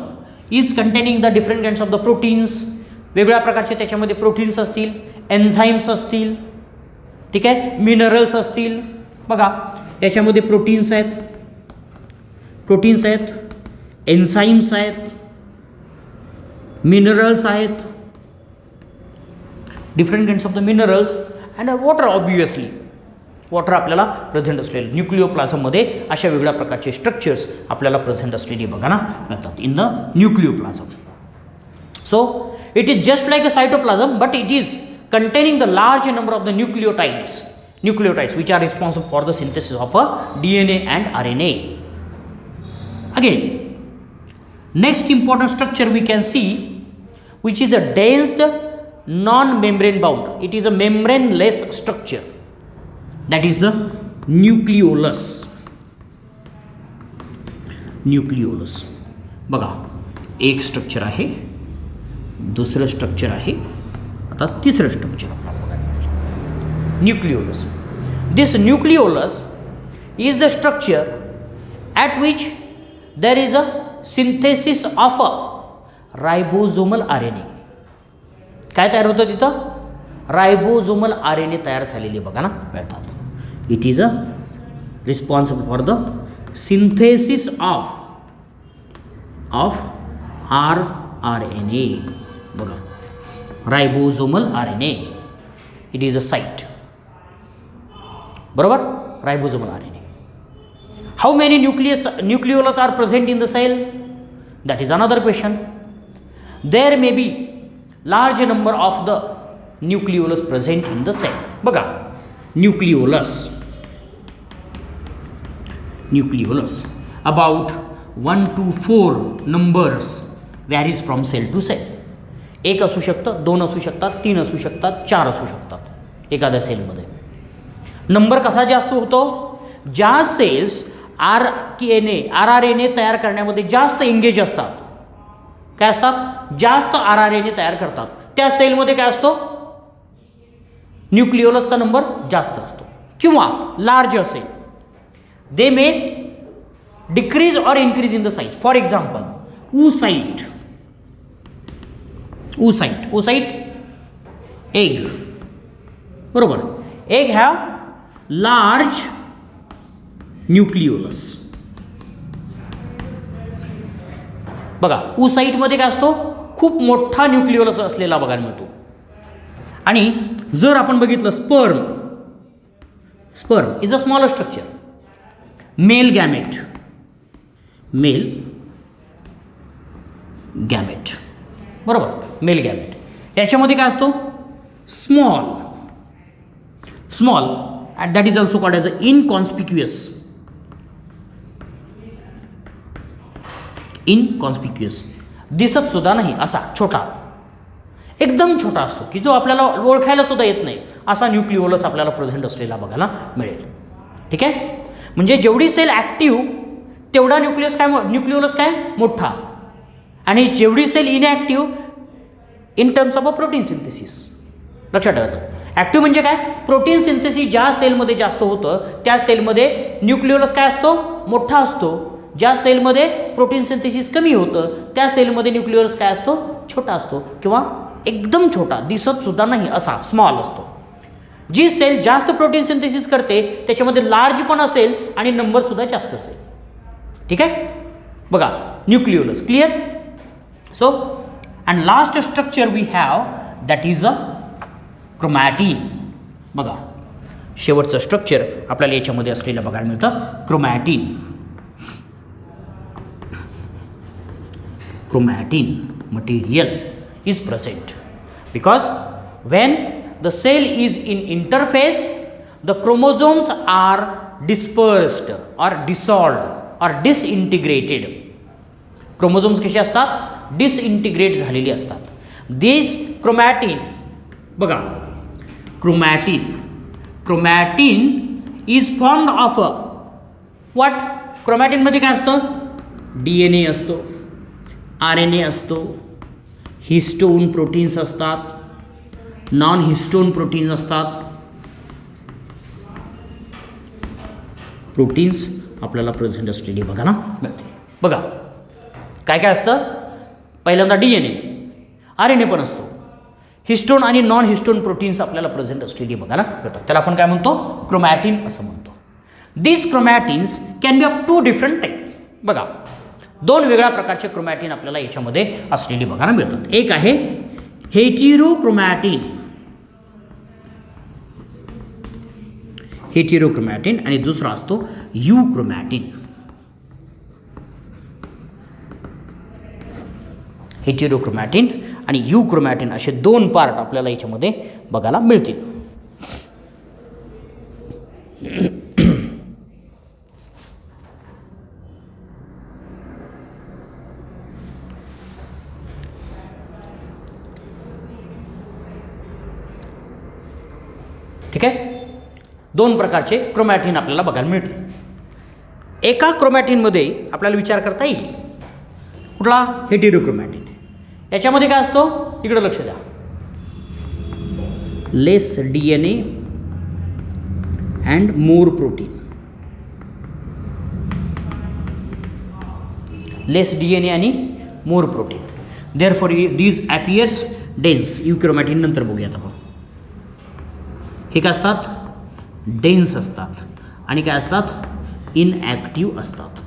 is containing the different kinds of the proteins. वेगवेगळ्या प्रकारचे त्याच्यामध्ये प्रोटीन्स असतील, एन्झाईम्स असतील, ठीक आहे, मिनरल्स असतील. बघा याच्यामध्ये प्रोटीन्स आहेत, एन्झाईम्स आहेत, मिनरल्स आहेत, different kinds of the minerals and water. Obviously water आपल्याला प्रेझेंट असलेले न्यूक्लिओप्लाझममध्ये अशा वेगळ्या प्रकारचे स्ट्रक्चर्स आपल्याला प्रेझेंट असलेली बघायला मिळतात in the nucleoplasm. So it is just like a cytoplasm but it is containing the large number of the nucleotides which are responsible for the synthesis of a DNA and RNA. Again, next important structure we can see, which is a dense non-membrane bound. It is a membraneless structure. That is the nucleolus. Nucleolus. बघा, एक structure आहे, दुसरं structure आहे, आता तिसरं structure nucleolus. This nucleolus is the structure at which there is a synthesis of a ribosomal RNA. काय तयार होतं तिथं? रायबोझोमल RNA तयार झालेले बघा ना मिळतात. It is a responsible for the synthesis of rRNA. बघा, ribosomal RNA. It is a site. बरोबर, ribosomal RNA. How many nucleolus are present in the cell? That is another question. There may be large number of the nucleolus present in the cell. बघा, nucleolus about 1 to 4 numbers varies from cell to cell. एक असू शकतं, 2 असू शकतात, 3 असू शकतात, 4 असू शकतात एखाद्या सेलमध्ये. नंबर कसा जास्त होतो? ज्या सेल्स RRNA तयार करण्यामध्ये जास्त एंगेज असतात, काय असतात? जास्त RRNA तयार करतात, त्या सेलमध्ये काय असतो? न्यूक्लिओलसचा नंबर जास्त असतो. किंवा लार्ज असेल, दे मे decrease or increase in the size. For example, oocyte, egg. बरोबर, egg have large nucleolus. बघा, oocyteमध्ये काय असतो? खूप मोठा न्यूक्लिओलस असलेला बघायला मिळतो. आणि जर आपण बघितलं sperm is a smaller structure. Male gamete बरोबर, मेल गॅमेट याच्यामध्ये काय असतो? Small and that is also called as a inconspicuous. दिसत सुद्धा नाही, असा छोटा, एकदम छोटा असतो की जो आपल्याला ओळखायला सुद्धा येत नाही, असा न्यूक्लिओलस आपल्याला प्रेझेंट असलेला बघायला मिळेल. ठीक आहे, म्हणजे जेवढी सेल ॲक्टिव्ह तेवढा न्यूक्लिओलस काय मोठा, आणि जेवढी cell inactive in terms of a protein synthesis. लक्षात ठेवायचं, ॲक्टिव्ह म्हणजे काय? प्रोटीन सिंथेसिस ज्या सेलमध्ये जास्त होतं त्या सेलमध्ये न्यूक्लिओलस काय असतो? मोठा असतो. ज्या सेलमध्ये प्रोटीन सिंथेसिस कमी होतं त्या सेलमध्ये न्यूक्लिओलस काय असतो? छोटा असतो, किंवा एकदम छोटा, दिसत सुद्धा नाही, असा स्मॉल असतो. जी सेल जास्त प्रोटीन सिंथेसिस करते त्याच्यामध्ये लार्ज पण असेल आणि नंबर सुद्धा जास्त असेल. ठीक आहे, बघा, nucleolus clear. So and last structure we have that is a chromatin. बघा, शेवटचं स्ट्रक्चर आपल्याला याच्यामध्ये असलेलं बघायला मिळतं chromatin. Material is present because when the cell is in interphase, the chromosomes are dispersed or dissolved or disintegrated. Chromosomes कसे असतात? Disintegrate झालेली असतात. These chromatin, बघा, chromatin is formed of a what? chromatin मध्ये काय असतं? DNA असतो, RNA असतो, हिस्टोन प्रोटीन्स असतात, नॉन हिस्टोन प्रोटीन्स असतात. प्रोटीन्स आपल्याला प्रेझेंट असलेली बघा ना मिळते. बघा, काय काय असतं? पहिल्यांदा DNA, RNA पण असतो, हिस्टोन आणि नॉन हिस्टोन प्रोटीन्स आपल्याला प्रेझेंट असलेली बघायला मिळतात. त्याला आपण काय म्हणतो? क्रोमॅटिन असं म्हणतो. This chromatins can be of 2 different type. बघा, दोन वेगळ्या प्रकारचे क्रोमॅटिन आपल्याला याच्यामध्ये असलेली बघायला मिळतात. एक आहे हेटेरोक्रोमॅटिन, हेटेरोक्रोमॅटिन, आणि दुसरा असतो यूक्रोमॅटिन. हेटेरोक्रोमॅटिन आणि यूक्रोमॅटिन असे दोन पार्ट आपल्याला याच्यामध्ये बघायला मिळतील. ठीक आहे, दोन प्रकारचे क्रोमॅटिन आपल्याला बघायला मिळतील. एका क्रोमॅटिनमध्ये आपल्याला विचार करता येईल कुठला, हेटेरोक्रोमॅटिन. याच्यामध्ये काय असतो, इकडे लक्ष द्या, less DNA and more protein. Less DNA आणि more protein. Therefore these appears dense. Euchromatin नंतर बघूयात आपण. हे काय असतात, डेन्स असतात आणि काय असतात, इनॲक्टिव्ह असतात.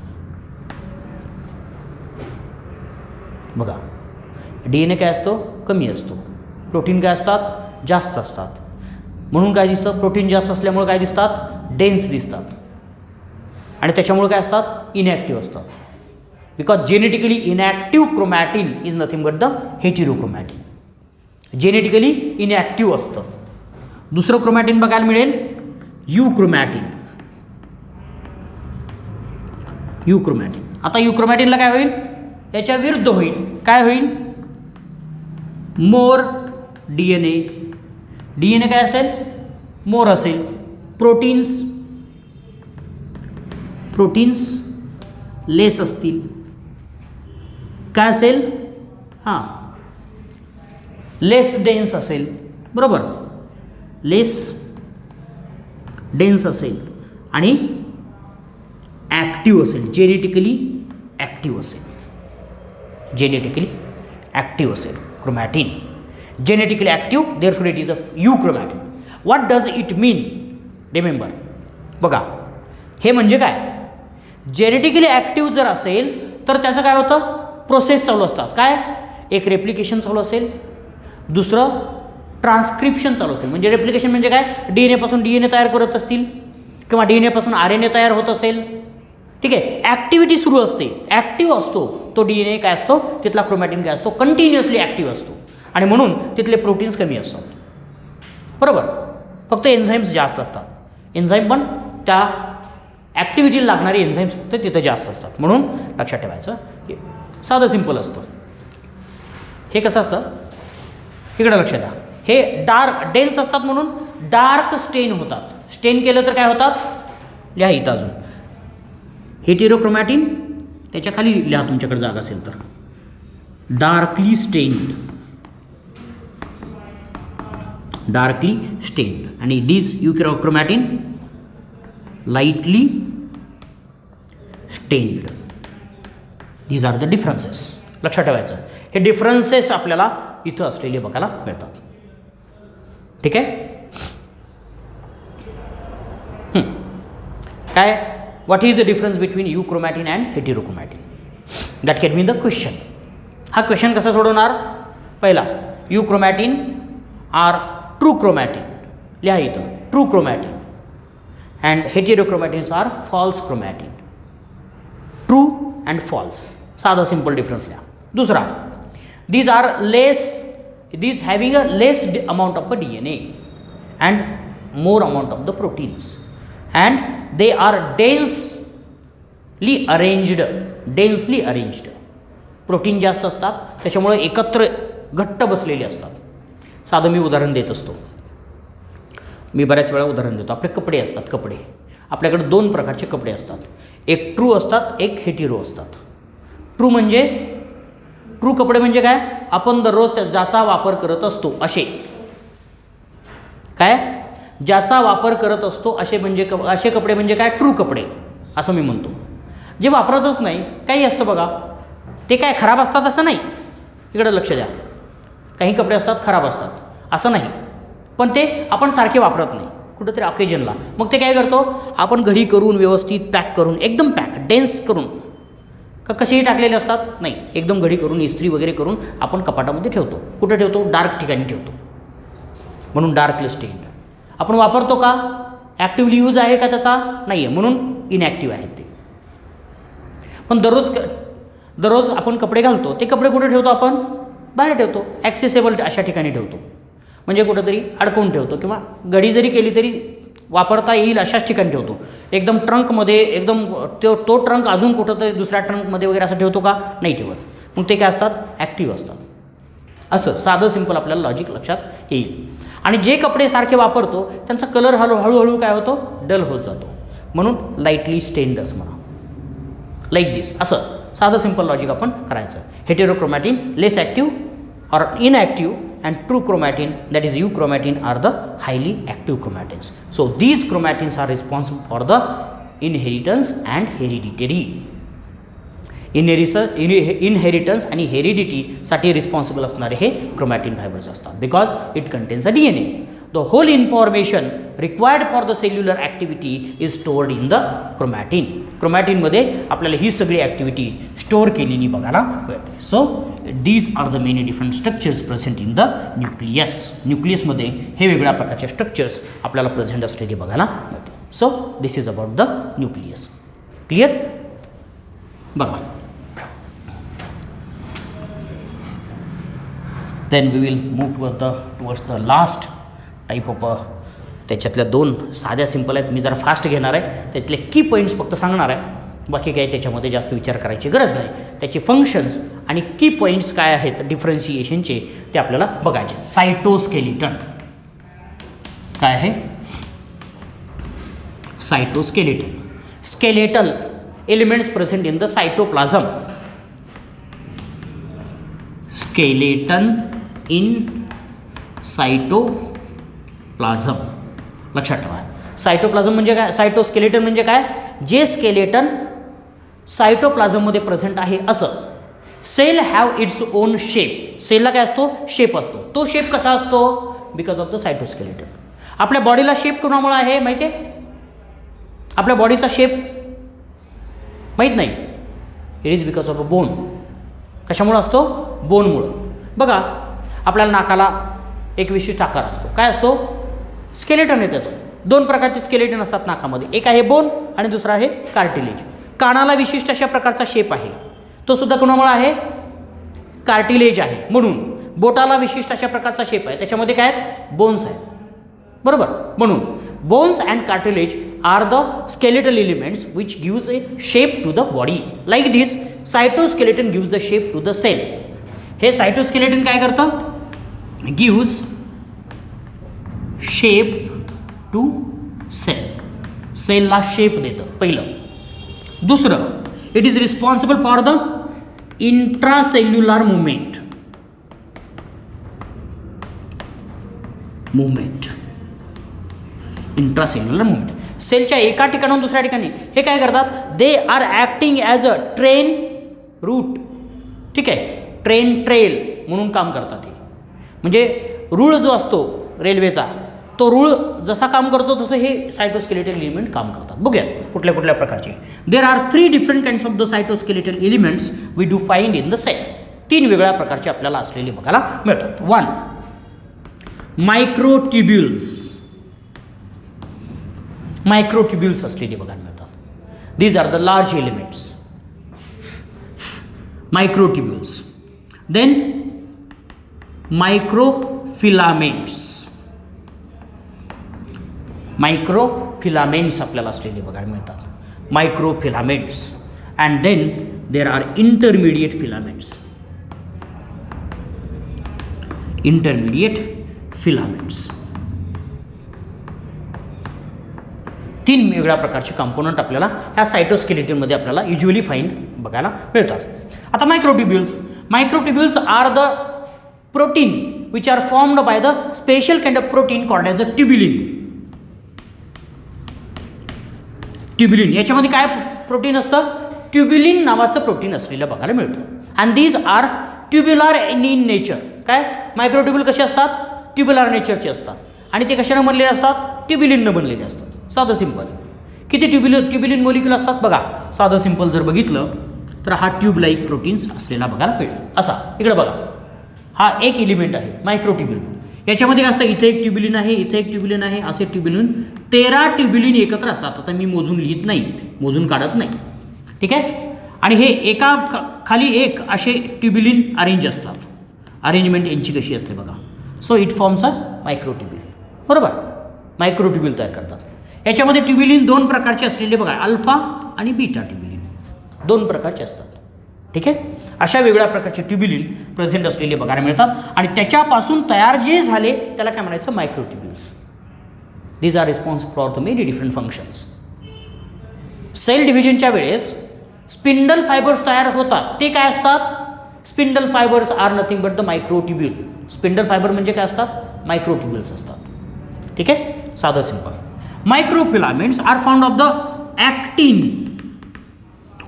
बघा, DNA काय असतो, कमी असतो. प्रोटीन काय असतात, जास्त असतात. म्हणून काय दिसतं, प्रोटीन जास्त असल्यामुळे काय दिसतात, डेन्स दिसतात. आणि त्याच्यामुळे काय असतात, इनॲक्टिव्ह असतात. Because genetically inactive chromatin is nothing but the heterochromatin. Genetically inactive असतं. दुसरं क्रोमॅटिन बघायला मिळेल, यूक्रोमॅटिन. यूक्रोमॅटिन. आता यूक्रोमॅटिनला काय होईल, याच्या विरुद्ध होईल. काय होईल, मोर DNA. DNA काय असेल, मोर असेल. प्रोटीन्स लेस असतील. काय असेल, हां, लेस डेन्स असेल. बरोबर, लेस डेन्स असेल आणि ॲक्टिव्ह असेल, जेनेटिकली ॲक्टिव्ह असेल. जेनेटिकली ॲक्टिव्ह असेल chromatin. Genetically active, therefore it is a euchromatin. What does it mean, remember. बघा, हे म्हणजे काय, जेनेटिकली ॲक्टिव्ह जर असेल तर त्याचं काय होतं, प्रोसेस चालू असतात. काय, एक रेप्लिकेशन चालू असेल, दुसरं ट्रान्स्क्रिप्शन चालू असेल. म्हणजे रेप्लिकेशन म्हणजे काय, DNA पासून DNA तयार करत असतील किंवा DNA पासून RNA तयार होत असेल. ठीक आहे, ॲक्टिव्हिटी सुरू असते, ॲक्टिव्ह असतो तो DNA. काय असतो, तिथला क्रोमॅटिन काय असतो, कंटिन्युअसली ॲक्टिव्ह असतो. आणि म्हणून तिथले प्रोटीन्स कमी असतात. बरोबर, फक्त एन्झाईम्स जास्त असतात. एन्झाईम पण त्या ॲक्टिव्हिटीला लागणारी एन्झाईम्स फक्त तिथं जास्त असतात. म्हणून लक्षात ठेवायचं, साधं सिम्पल असतं. हे कसं असतं, इकडं लक्ष द्या. हे डार्क डेन्स असतात म्हणून डार्क स्टेन होतात. स्टेन केलं तर काय होतात, लिहा इथं अजून, हेटेरोक्रोमॅटिन, त्याच्या खाली लिहा तुमच्याकडे जागा असेल तर, डार्कली स्टेन्ड. Darkly stained. आणि this euchromatin lightly stained. These are the differences. लक्षात ठेवायचं, हे डिफरन्सेस आपल्याला इथं असलेले बघायला मिळतात. ठीक आहे, काय, what is the difference between euchromatin and heterochromatin, that can be the question. हा क्वेश्चन कसा सोडवणार, पहिला, यूक्रोमॅटिन आर ट्रू क्रोमॅटिन. लिहा इथं, true chromatin. And heterochromatins are false chromatin. True and false, साधा सिंपल डिफरन्स लिहा. दुसरा, these are less, these having a less amount of a DNA and more amount of the proteins, and they are densely arranged. Protein जास्त असतात, त्याच्यामुळे एकत्र घट्ट बसलेले असतात. साधं मी उदाहरण देत असतो, मी बऱ्याच वेळा उदाहरण देतो. आपले कपडे असतात, कपडे आपल्याकडे दोन प्रकारचे कपडे असतात. एक ट्रू असतात, एक हेटेरो असतात. ट्रू कपडे म्हणजे काय, आपण दररोज ज्याचा वापर करत असतो असे. काय, ज्याचा वापर करत असतो असे म्हणजे असे कपडे म्हणजे काय, ट्रू कपडे असं मी म्हणतो. जे वापरतच नाही, काही असतं बघा, ते काय खराब असतात असं नाही. इकडं लक्ष द्या, काही कपडे असतात खराब असतात असं नाही, पण ते आपण सारखे वापरत नाही, कुठंतरी ऑकेजनला. मग ते काय करतो आपण, घडी करून व्यवस्थित पॅक करून, एकदम पॅक डेन्स करून का कसेही टाकलेले असतात? नाही, एकदम घडी करून इस्त्री वगैरे करून आपण कपाटामध्ये ठेवतो. कुठे ठेवतो? डार्क ठिकाणी ठेवतो, म्हणून डार्कली स्टेन्ड. आपण वापरतो का? ॲक्टिव्हली यूज आहे का त्याचा? नाही आहे, म्हणून इनॲक्टिव्ह आहेत ते. पण दररोज आपण कपडे घालतो, ते कपडे कुठे ठेवतो आपण? बाहेर ठेवतो, ॲक्सेसेबल अशा ठिकाणी ठेवतो, म्हणजे कुठंतरी अडकवून ठेवतो, किंवा घडी जरी केली तरी वापरता येईल अशाच ठिकाणी ठेवतो. एकदम ट्रंकमध्ये एकदम तो ट्रंक अजून कुठंतरी दुसऱ्या ट्रंकमध्ये वगैरे असं ठेवतो का? नाही ठेवत. मग ते काय असतात? ॲक्टिव्ह असतात. असं साधं सिंपल आपल्याला लॉजिक लक्षात येईल. आणि जे कपडे सारखे वापरतो त्यांचा कलर हळूहळू काय होतो? डल होत जातो, म्हणून लाईटली स्टेन्ड असं म्हणा, लाईक दिस. असं साधं सिंपल लॉजिक आपण करायचं. Heterochromatin less active or inactive and true chromatin, that is euchromatin, are the highly active chromatins. So these chromatins are responsible for the inheritance and hereditary. Inheritance आणि heredity साठी responsible असणारे हे chromatin fibres असतात, because it contains a DNA. The whole information required for the cellular activity is stored in the chromatin. क्रोमॅटिनमध्ये आपल्याला ही सगळी activity store केलेली बघायला मिळते. So these are the many different structures present in the nucleus. न्यूक्लियसमध्ये हे वेगळ्या प्रकारचे स्ट्रक्चर्स आपल्याला प्रेझेंट असलेले बघायला मिळते. So this is about the nucleus. Clear? बघा, then we will move towards the last type of त्याच्यातल्या 2 साध्या सिंपल आहेत. मी जरा फास्ट घेणार आहे, त्यातले की पॉईंट्स फक्त सांगणार आहे, बाकी काही त्याच्यामध्ये जास्त विचार करायची गरज नाही. त्याचे फंक्शन्स आणि की पॉईंट्स काय आहेत डिफरन्शिएशनचे ते आपल्याला बघायचे. सायटोस्केलेटन काय आहे? Cytoskeleton, skeletal elements present in the cytoplasm. Skeleton in cytoplasm लक्षात ठेवा. सायटोप्लाझम म्हणजे काय? सायटोस्केलेटन म्हणजे काय? जे स्केलेटन सायटोप्लाझममध्ये प्रेझेंट आहे असं. Cell have its own shape. सेलला काय असतो? शेप असतो. तो शेप कसा असतो? Because of the cytoskeleton. आपल्या बॉडीला शेप कोणामुळे आहे माहिती आहे? आपल्या बॉडीचा शेप माहीत नाही? It is because of a bone. कशामुळं असतो? बोनमुळं. बघा, आपल्याला नाकाला एक विशिष्ट आकार असतो. काय असतो? स्केलेटन आहे त्याचं. 2 प्रकारचे स्केलेटन असतात नाकामध्ये, एक आहे बोन आणि दुसरा आहे कार्टिलेज. कानाला विशिष्ट अशा प्रकारचा शेप आहे, तो सुद्धा कोणामुळे आहे? कार्टिलेज आहे. म्हणून बोटाला विशिष्ट अशा प्रकारचा शेप आहे, त्याच्यामध्ये काय आहेत? बोन्स आहेत, बरोबर. म्हणून bones and cartilage are the skeletal elements which gives a shape to the body. Like this cytoskeleton gives the shape to the cell. हे सायटोस्केलेटन काय करतं? Gives shape to cell. सेलला शेप देतं पहिलं. दुसरं, it is responsible for the intracellular movement. Intracellular movement. सेलच्या एका ठिकाणाहून दुसऱ्या ठिकाणी हे काय करतात? They are acting as a train route. ठीक आहे, ट्रेन ट्रेल म्हणून काम करतात हे. म्हणजे रूळ जो असतो रेल्वेचा, तो रूळ जसा काम करतो तसं हे सायटोस्केलेटल एलिमेंट काम करतात. बघूया कुठल्या कुठल्या प्रकारचे. There are 3 different kinds of the cytoskeletal elements we do find in the cell. 3 वेगळ्या प्रकारचे आपल्याला असलेले बघायला मिळतात. 1. मायक्रोट्युब्युल्स. मायक्रोट्युब्युल्स असलेले बघायला मिळतात. These are the large elements, microtubules. Then microfilaments. Microfilaments आपल्याला असलेले बघायला मिळतात. Microfilaments. And then there are intermediate filaments. Intermediate filaments. 3 वेगळ्या प्रकारचे कंपोनंट आपल्याला ह्या सायटोस्केलेटनमध्ये आपल्याला युजली फाईंड बघायला मिळतात. आता microtubules. Microtubules are the protein which are formed by the special kind of protein called as a tubulin. Tubulin याच्यामध्ये काय प्रोटीन असतं? ट्युब्युलिन नावाचं प्रोटीन असलेलं बघायला मिळतं. And these are tubular in nature. काय? मायक्रोट्युब्युल कसे असतात? ट्युब्युलर नेचरचे असतात. आणि ते कशानं बनलेले असतात? ट्युब्युलिननं बनलेले असतात. साधं सिंपल. किती ट्युब्युलिन मॉलिक्यूल असतात बघा. साधं सिंपल जर बघितलं तर हा ट्यूब लाईक प्रोटीन्स असलेला बघायला मिळेल. असा इकडे बघा, हा एक एलिमेंट आहे मायक्रोट्युब्युल. याच्यामध्ये काय असतं, इथे एक ट्युब्युलिन आहे, इथे एक ट्युब्युलिन आहे, असे ट्युब्युलिन 13 ट्युब्युलिन एकत्र असतात. आता मी मोजून लिहित नाही, मोजून काढत नाही, ठीक आहे. आणि हे एका खाली एक असे ट्युब्युलिन अरेंज असतात. अरेंजमेंट यांची कशी असते बघा. सो इट फॉर्म्स अ मायक्रोट्युब्युल, बरोबर. मायक्रोट्युब्युल तयार करतात. याच्यामध्ये ट्युब्युलिन 2 प्रकारचे असलेले बघा, अल्फा आणि बीटा ट्युब्युलिन 2 प्रकारचे असतात, ठीक आहे. अशा वेगळ्या प्रकारचे ट्युब्युलिन प्रेझेंट असलेले बघायला मिळतात. आणि त्याच्यापासून तयार जे झाले त्याला काय म्हणायचं, microtubules. These are responsible for the many different functions. Cell डिव्हिजनच्या वेळेस स्पिंडल फायबर्स तयार होतात. ते काय असतात, spindle fibres are nothing but the microtubule. Spindle fibre म्हणजे काय असतात, मायक्रोट्युब्युल्स असतात, ठीक आहे. साधं simple. Microfilaments are found of the actin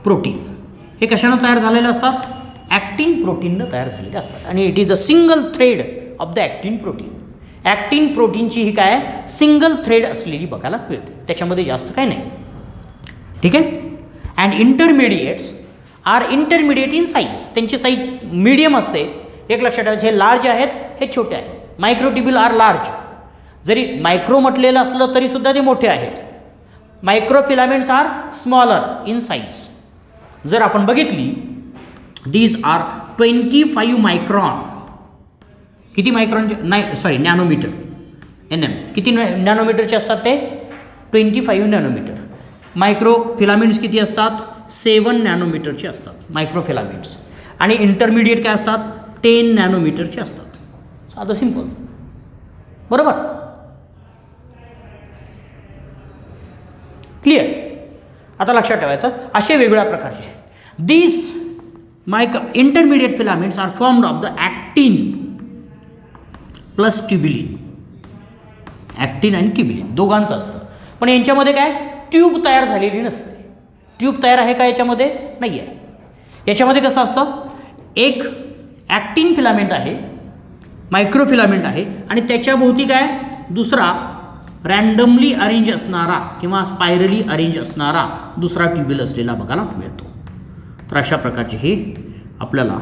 protein. हे कशानं तयार झालेले असतात, ॲक्टिन प्रोटीननं तयार झालेले असतात. आणि it is a single thread of the actin protein. Actin प्रोटीनची ही काय सिंगल थ्रेड असलेली बघायला मिळते, त्याच्यामध्ये जास्त काय नाही, ठीक आहे. And intermediates are intermediate in size. त्यांची साईज मिडियम असते. एक लक्षात ठेवायचं, हे लार्ज आहेत, हे छोटे आहेत. मायक्रोट्युब्युल आर लार्ज. जरी मायक्रो म्हटलेलं असलं तरीसुद्धा ते मोठे आहेत. मायक्रोफिलामेंट्स आर स्मॉलर इन साईज. जर आपण बघितली, दीज आर 25 मायक्रॉन. किती मायक्रॉनचे, नाही सॉरी नॅनोमीटर, NM. किती नॅनोमीटरचे असतात ते, 25 नॅनोमीटर. मायक्रोफिलामेंट्स किती असतात, 7 नॅनोमीटरचे असतात मायक्रोफिलामेंट्स. आणि इंटरमिडिएट काय असतात, 10 नॅनोमीटरचे असतात. साधं सिंपल, बरोबर. क्लिअर. आता लक्षात ठेवायचं, असे वेगवेगळ्या प्रकारचे these intermediate filaments are formed of the actin plus tubulin. Actin आणि ट्युब्युलिन दोघांचं असतं. पण यांच्यामध्ये काय ट्यूब तयार झालेली नसते. ट्यूब तयार आहे का याच्यामध्ये, नाही आहे. याच्यामध्ये कसं असतं, एक ॲक्टिन फिलामेंट आहे, मायक्रोफिलामेंट आहे, आणि त्याच्याभोवती काय दुसरा रँडमली अरेंज असणारा किंवा स्पायरली अरेंज असणारा दुसरा ट्युब्युल असलेला बघायला मिळतो. तर अशा प्रकारचे हे आपल्याला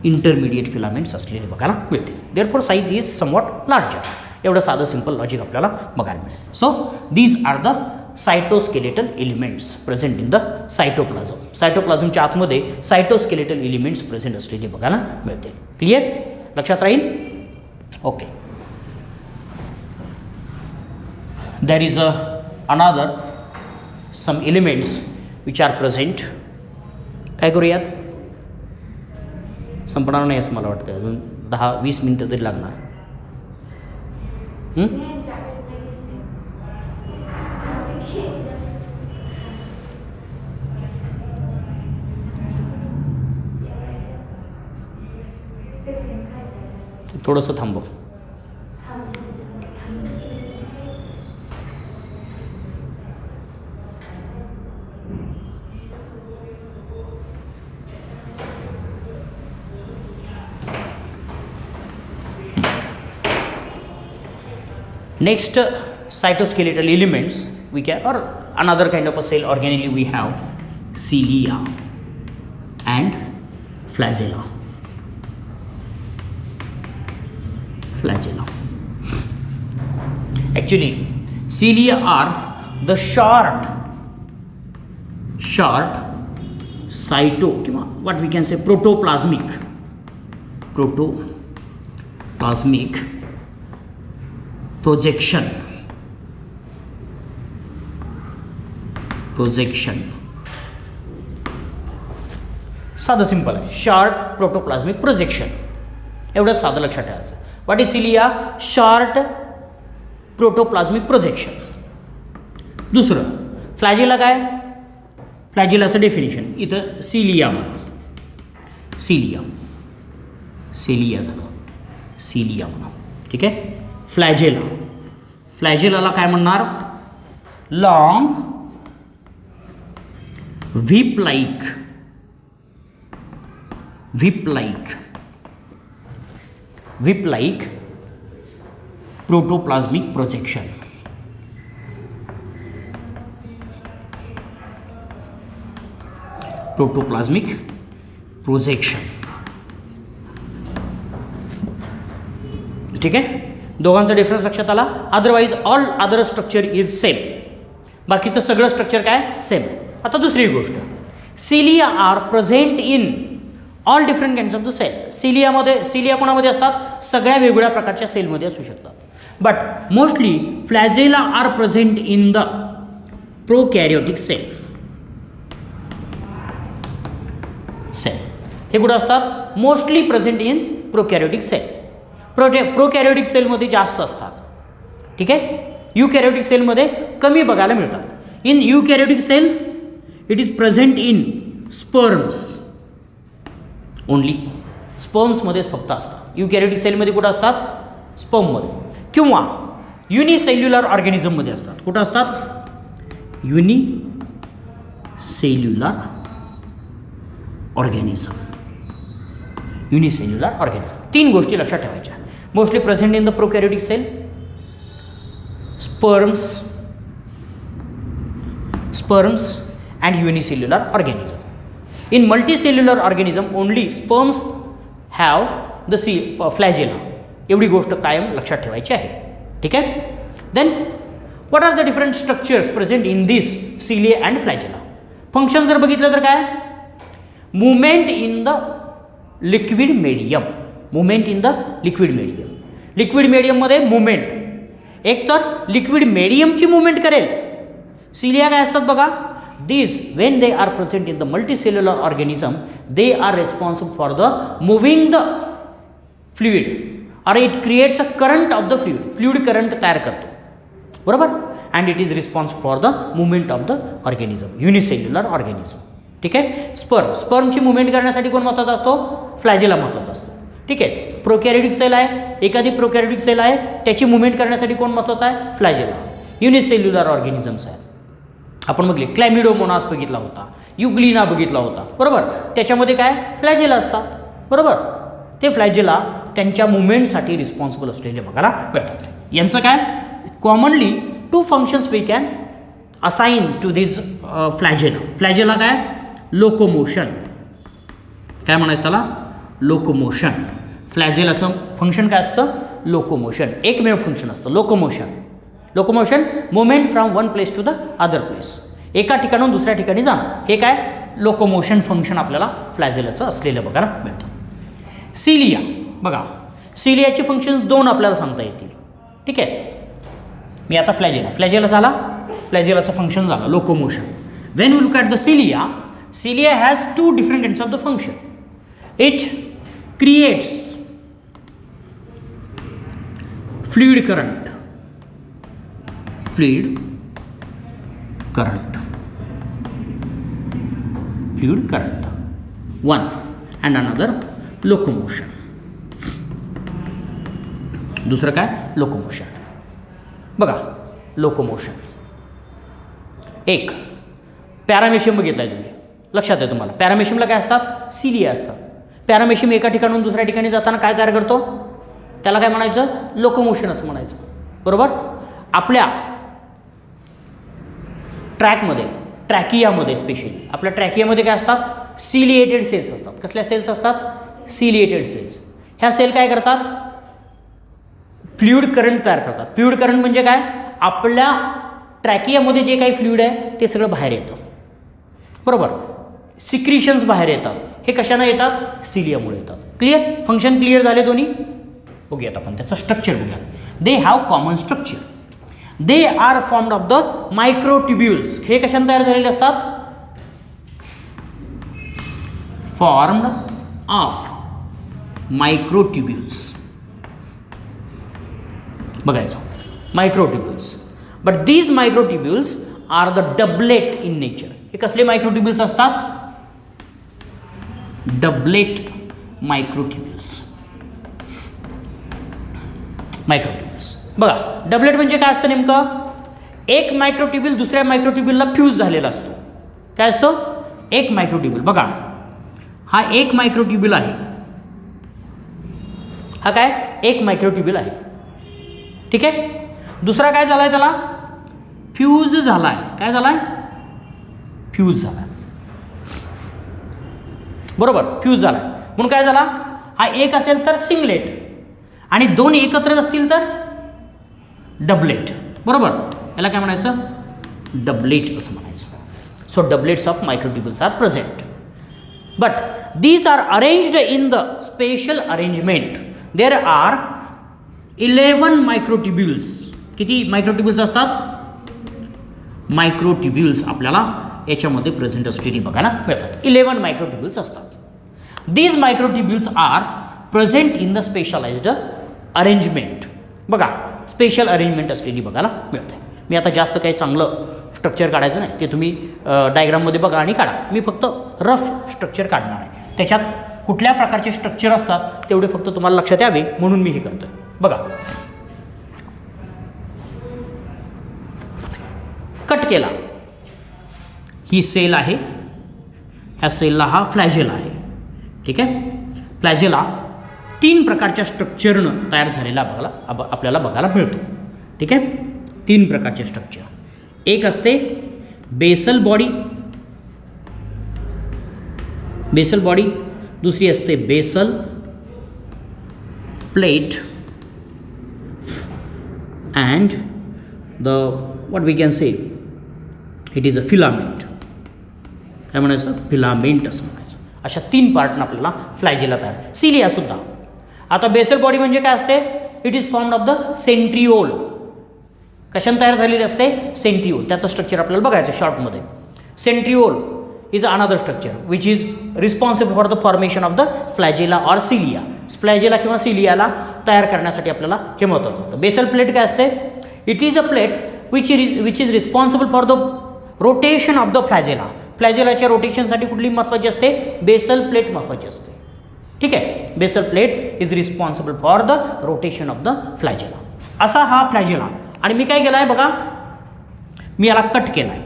इंटरमिडिएट फिलामेंट्स असलेले बघायला मिळते. Therefore size is somewhat larger. एवढं साधं सिंपल लॉजिक आपल्याला बघायला मिळेल. So these are the cytoskeletal elements present in the cytoplasm. सायटोप्लाझमच्या आतमध्ये सायटोस्केलेटल एलिमेंट्स प्रेझेंट असलेले बघायला मिळतील. क्लिअर, लक्षात राहील. Okay. there is another some elements which are present. काय करूयात, संपणार नाही असं मला वाटतं. अजून 10-20 मिनटं तरी लागणार. थोडंसं थांबव. Next, cytoskeletal elements we can, or another kind of a cell organelle we have cilia and flagella. Actually, cilia are the short cyto, what we can say protoplasmic projection साधं सिंपल आहे. शॉर्ट प्रोटोप्लाझ्मिक प्रोजेक्शन, एवढंच साधं लक्षात ठेवायचं. What is cilia, short protoplasmic projection. दुसरं flagella काय, फ्लॅजेलाचं definition इथं सिलिया म्हणा, सिलिया झालं, सिलिया म्हणा, ठीक आहे. फ्लॅजेलाला काय म्हणणार, long whip like protoplasmic projection. Projection. ठीक आहे, दोघांचा डिफरन्स लक्षात आला. Otherwise all other structure is same. बाकीचं सगळं स्ट्रक्चर काय सेम. आता दुसरी गोष्ट, cilia are present in all different kinds of the cell. Cilia कोणामध्ये असतात, सगळ्या वेगवेगळ्या प्रकारच्या सेलमध्ये असू शकतात. But mostly flagella are present in the prokaryotic cell. हे कुठं असतात, mostly present in prokaryotic cell. Prokaryotic सेलमध्ये जास्त असतात. ठीक आहे, युकॅरियोटिक सेलमध्ये कमी बघायला मिळतात. In eukaryotic cell it is present in sperms only. स्पर्म्समध्येच फक्त असतात. युकॅरियोटिक सेलमध्ये कुठं असतात, स्पर्ममध्ये, किंवा युनिसेल्युलर ऑर्गॅनिझममध्ये असतात. कुठं असतात, युनिसेल्युलर ऑर्गॅनिझम. Unicellular organism. 3 गोष्टी लक्षात ठेवायच्या. Mostly present in the prokaryotic cell, sperms and unicellular organism. In multicellular organism only sperms have the flagella. एवढी गोष्ट कायम लक्षात ठेवायची आहे. ठीक आहे. Then what are the different structures present in this cilia and flagella. Function जर बघितलं तर काय, movement in the liquid medium. Movement in the liquid medium. Liquid मीडियममध्ये मुवमेंट, एक तर लिक्विड मीडियमची मुवमेंट करेल. सिलिया काय असतात बघा, these when they are present in the multicellular organism they are responsible for the moving the fluid or it creates a current of the fluid current तयार करतो, बरोबर. and it is responsible for the movement of the organism, unicellular organism. ठीक आहे. स्पर्मची movement करण्यासाठी कोण महत्त्वाचा असतो, फ्लॅजेला महत्त्वाचा असतो. ठीक आहे. प्रोकॅरियोटिक सेल आहे, एखादी प्रोकॅरियोटिक सेल आहे, त्याची मुवमेंट करण्यासाठी कोण महत्त्वाचा आहे, फ्लॅजेला. युनिसेल्युलर ऑर्गॅनिझम्स आहेत. आपण बघले क्लॅमिडोमोनास बघितला होता, युग्लिना बघितला होता, बरोबर. त्याच्यामध्ये काय फ्लॅजेला असतात, बरोबर. ते फ्लॅजेला त्यांच्या मुवमेंटसाठी रिस्पॉन्सिबल असलेले बघायला मिळतात. यांचं काय commonly 2 functions we can assign to this flagella. Flagella काय, लोकोमोशन. काय म्हणायचं त्याला, लोकोमोशन. फ्लॅजेलाचं फंक्शन काय असतं, लोकोमोशन. एकमेव फंक्शन असतं locomotion. Locomotion movement from one place to the other place. एका ठिकाणून दुसऱ्या ठिकाणी जाणं, हे काय लोकोमोशन फंक्शन आपल्याला फ्लॅजेलाचं असलेलं बघायला मिळतं. सिलिया बघा, सिलियाची फंक्शन्स 2 आपल्याला सांगता येतील. ठीक आहे. मी आता फ्लॅजेला झाला, फ्लॅजेलाचं फंक्शन झालं locomotion. Wien you look at the cilia has 2 different kinds of the function. It creates fluid current. fluid current one and another locomotion. दुसरं काय लोकोमोशन. बघा लोकोमोशन, एक पॅरामेशियम बघितलाय तुम्ही, लक्षात आहे तुम्हाला. पॅरामेशियमला काय असतात, सिलिया असतात. पॅरामेशियम एका ठिकाणून दुसऱ्या ठिकाणी जाताना काय तयार करतो, त्याला काय म्हणायचं, लोकोमोशन असं म्हणायचं, बरोबर. आपल्या ट्रॅकियामध्ये स्पेशली आपल्या ट्रॅकियामध्ये काय असतात, सिलिएटेड सेल्स असतात. कसल्या सेल्स असतात, सिलिएटेड सेल्स. ह्या सेल काय करतात, फ्लुइड करंट तयार करतात. फ्लुइड करंट म्हणजे काय, आपल्या ट्रॅकियामध्ये जे काही फ्लुइड आहे ते सगळं बाहेर येतं, बरोबर. सिक्रिशन्स बाहेर येतात. हे कशाने येतात, सिलियामुळे येतात. क्लिअर, फंक्शन क्लिअर झाले दोन्ही. बघूयात आपण त्याचं स्ट्रक्चर बघूया. They have common structure. They are formed of the microtubules. हे कशाने तयार झालेले असतात, फॉर्म्ड ऑफ मायक्रोट्युब्युल्स. बघायचं microtubules. But these microtubules are the doublet in nature. हे कसले मायक्रोट्युब्युल्स असतात, डबलेट मायक्रोट्युब्युल्स. बघा डबलेट म्हणजे काय असतं नेमकं, एक मायक्रोट्युब्युल दुसऱ्या मायक्रोट्युब्युलला फ्यूज झालेला असतो. काय असतो, एक मायक्रोट्युब्युल. बघा हा एक मायक्रोट्युब्युल आहे, हा काय एक मायक्रोट्युब्युल आहे. ठीक आहे. दुसरा काय झालाय, त्याला फ्यूज झालाय. काय झालाय, फ्यूज झालाय. बरोबर, फ्यूज झाला आहे. म्हणून काय झाला, हा एक असेल तर सिंगलेट आणि दोन एकत्र असतील तर डबलेट. बरोबर, याला काय म्हणायचं, डबलेट असं म्हणायचं. So doublets of microtubules are present. But these are arranged in the spatial arrangement. There are 11 microtubules. किती मायक्रोट्युब्युल्स असतात, मायक्रोट्युब्युल्स आपल्याला याच्यामध्ये प्रेझेंट असलेली बघायला मिळतात. 11 मायक्रोट्युब्युल्स असतात. These microtubules are present in the specialized arrangement. बघा, स्पेशल अरेंजमेंट असलेली बघायला मिळते. मी आता जास्त काही चांगलं स्ट्रक्चर काढायचं नाही, ते तुम्ही डायग्राममध्ये बघा आणि काढा. मी फक्त रफ स्ट्रक्चर काढणार आहे. त्याच्यात कुठल्या प्रकारचे स्ट्रक्चर असतात तेवढे फक्त तुम्हाला लक्षात यावे म्हणून मी हे करतो आहे. बघा, कट केला, ही सेल आहे, ह्या सेलला हा फ्लॅजेला आहे. ठीक आहे, फ्लॅजेला 3 प्रकारच्या स्ट्रक्चरनं तयार झालेला आपल्याला बघायला मिळतो. ठीक आहे, 3 प्रकारचे स्ट्रक्चर. एक असते बेसल बॉडी, बेसल बॉडी, दुसरी असते basal plate and the what we can say it is a filament. काय म्हणायचं, फिलामेंट असं म्हणायचं. अशा 3 पार्टनं आपल्याला फ्लॅजेला तयार. सिलिया सुद्धा. आता बेसल बॉडी म्हणजे काय असते, it is formed of the centriole. कशाने तयार झालेली असते, सेंट्रिओल. त्याचं स्ट्रक्चर आपल्याला बघायचं शॉर्टमध्ये. Centriole is another structure which is responsible for the formation of the flagella or cilia. Flagella किंवा सिलियाला तयार करण्यासाठी आपल्याला हे महत्त्वाचं असतं. बेसल प्लेट काय असते, it is a plate which is responsible for the rotation of the flagella. फ्लॅजेलाच्या रोटेशनसाठी कुठली महत्त्वाची असते, बेसल प्लेट महत्त्वाची असते. ठीक आहे, basal plate is responsible for the rotation of the flagella. असा हा फ्लॅजेला. आणि मी काय केलं आहे बघा, मी याला कट केला आहे.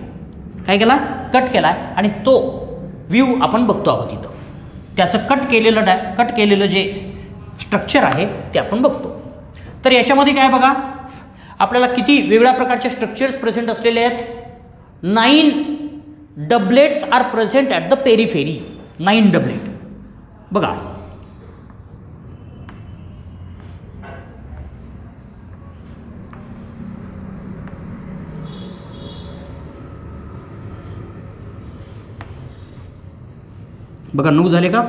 काय केला, कट केला आहे आणि तो व्ह्यू आपण बघतो आहोत इथं. त्याचं कट केलेलं जे स्ट्रक्चर आहे ते आपण बघतो. तर याच्यामध्ये काय बघा, आपल्याला किती वेगळ्या प्रकारचे स्ट्रक्चर्स प्रेझेंट असलेले आहेत. 9 doublets are present at the periphery. 9 doublet बघा. बघा, 9 झाले का,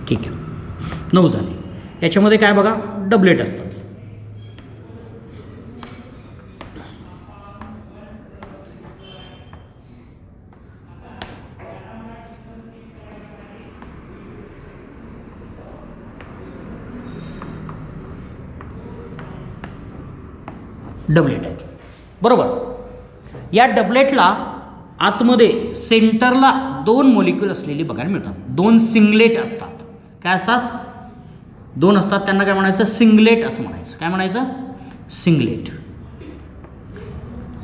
ठीक आहे, 9 झाले. याच्यामध्ये काय बघा, डबलेट असतात. डबलेट आहेत. बरोबर, या डबलेटला आतमध्ये सेंटरला 2 मॉलिक्यूल असलेली बघायला मिळतात. 2 सिंगलेट असतात. काय असतात, 2 असतात. त्यांना काय म्हणायचं, सिंगलेट असं म्हणायचं. काय म्हणायचं, सिंगलेट.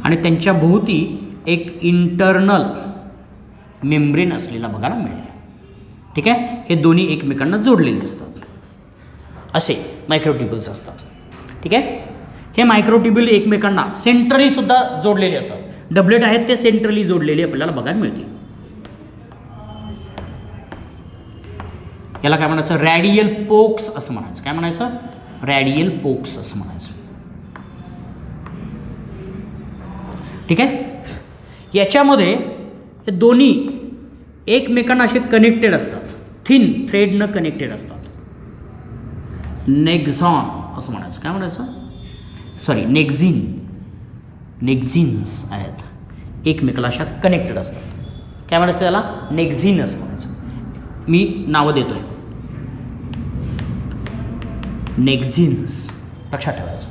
आणि त्यांच्या भोवती एक इंटरनल मेम्ब्रेन असलेला बघायला मिळेल. ठीक आहे, हे दोन्ही एकमेकांना जोडलेले असतात. असे मायक्रोट्युब्युल्स असतात. ठीक आहे, हे मायक्रोट्युब्युल एकमेकांना सेंट्रली सुद्धा जोडलेले असतात. डबलेट आहेत ते सेंट्रली जोडलेले आपल्याला बघायला मिळतील. याला काय म्हणायचं, रॅडियल पोक्स असं म्हणायचं. काय म्हणायचं, रॅडियल पोक्स असं म्हणायचं. ठीक आहे, याच्यामध्ये हे दोन्ही एकमेकांना असे कनेक्टेड असतात. थिन थ्रेडनं कनेक्टेड असतात. नेक्झॉन असं म्हणायचं. काय म्हणायचं, सॉरी, नेक्झिन्स आहेत, एकमेकाला अशा कनेक्टेड असतात. काय म्हणायचं त्याला, नेक्झिन असं म्हणायचं. मी नावं देतोय, नेक्झिन्स, लक्षात ठेवायचं.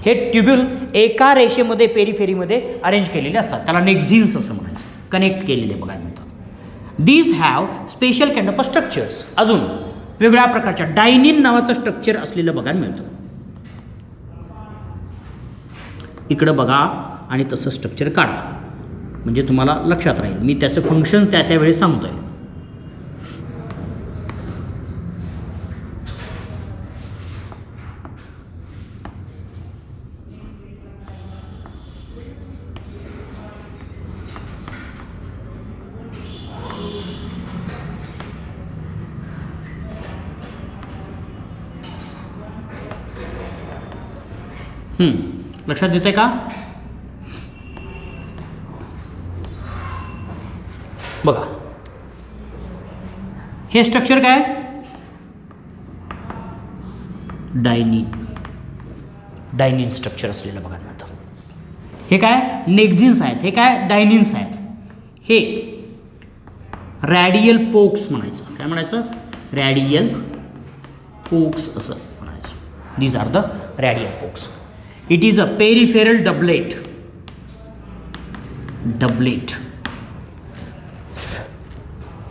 हे ट्युब्युल एका रेषेमध्ये पेरिफेरीमध्ये अरेंज केलेले असतात. त्याला नेक्झिन्स असं म्हणायचं. कनेक्ट केलेले बघायला मिळतात. These have special kind of structures. अजून वेगळ्या प्रकारच्या डायनिन नावाचं स्ट्रक्चर असलेलं बघायला मिळतं. इकडं बघा आणि तसं स्ट्रक्चर काढा म्हणजे तुम्हाला लक्षात राहील. मी त्याचं फंक्शन त्यावेळी सांगतोय. लक्षात येते का? बघा हे स्ट्रक्चर काय? डायनिन स्ट्रक्चर असलेलं बघा मिळतं. हे काय? नेक्झिन्स आहेत. हे काय? डायनिन्स आहेत. हे रॅडियल पोक्स म्हणायचं. काय म्हणायचं? रॅडियल पोक्स असं म्हणायचं. These are the radial spokes. It is a peripheral doublet.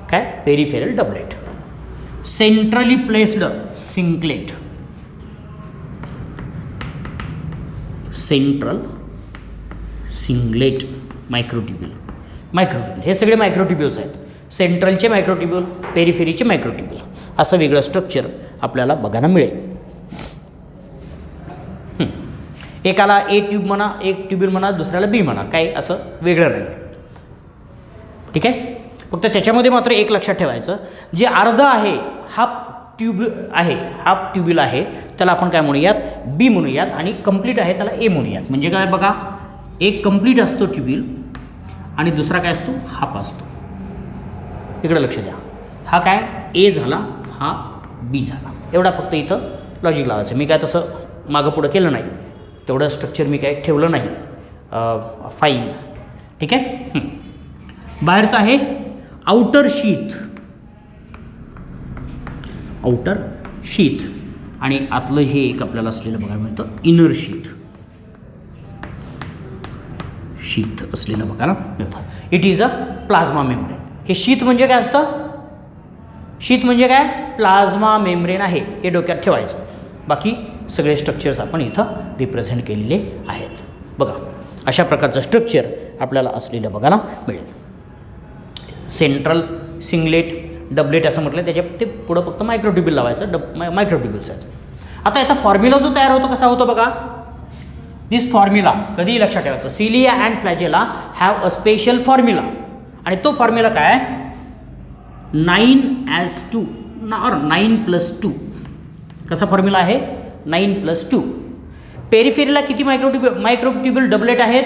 काय? Peripheral doublet. Centrally placed singlet. Central singlet microtubule. हे सगळे मायक्रोट्युब्यूल्स आहेत. सेंट्रलचे मायक्रोट्युब्यूल, पेरिफेरीचे मायक्रोट्युब्यूल, असं वेगळं स्ट्रक्चर आपल्याला बघायला मिळेल. एकाला ए ट्यूब म्हणा, एक ट्युब्यूल म्हणा, दुसऱ्याला बी म्हणा, काही असं वेगळं नाही. ठीक आहे. फक्त त्याच्यामध्ये मात्र एक लक्षात ठेवायचं, जे अर्ध आहे हाफ ट्युब्यूल आहे त्याला आपण काय म्हणूयात? बी म्हणूयात. आणि कंप्लीट आहे त्याला ए म्हणूयात. म्हणजे काय बघा, एक कंप्लीट असतो ट्युब्यूल आणि दुसरा काय असतो? हाफ असतो. इकडे लक्ष द्या. हा काय? ए झाला, हा बी झाला. एवढा फक्त इथं लॉजिक लावायचं. मी काय तसं मागं पुढं केलं नाही, तेवढं स्ट्रक्चर मी काय ठेवलं नाही. फाईन. ठीक आहे. बाहेरचं आहे आउटर शीथ आणि आतलं हे एक आपल्याला असलेलं बघायला मिळतं इनर शीथ असलेलं बघायला मिळतं. It is a plasma membrane. हे शीथ म्हणजे काय असतं? शीथ म्हणजे काय? प्लाझ्मा मेम्ब्रेन आहे. हे डोक्यात ठेवायचं. बाकी सगळे स्ट्रक्चर्स आपण इथं रिप्रेझेंट केलेले आहेत. बघा अशा प्रकारचं स्ट्रक्चर आपल्याला असलेलं बघायला मिळेल. सेंट्रल सिंगलेट डबलेट असं म्हटलं, त्याच्या ते पुढं फक्त मायक्रोट्युब्यूल लावायचं. मायक्रोट्युब्यूल्स आहेत. आता याचा फॉर्म्युला जो तयार होतो कसा होतो बघा. दिस फॉर्म्युला कधीही लक्षात ठेवायचं. Cilia and flagella have a special formula. आणि तो फॉर्म्युला काय? 9:2 और 9+2. कसा फॉर्म्युला आहे? 9+2. पेरिफेरीला किती मायक्रोट्युब्यूल डबलेट आहेत?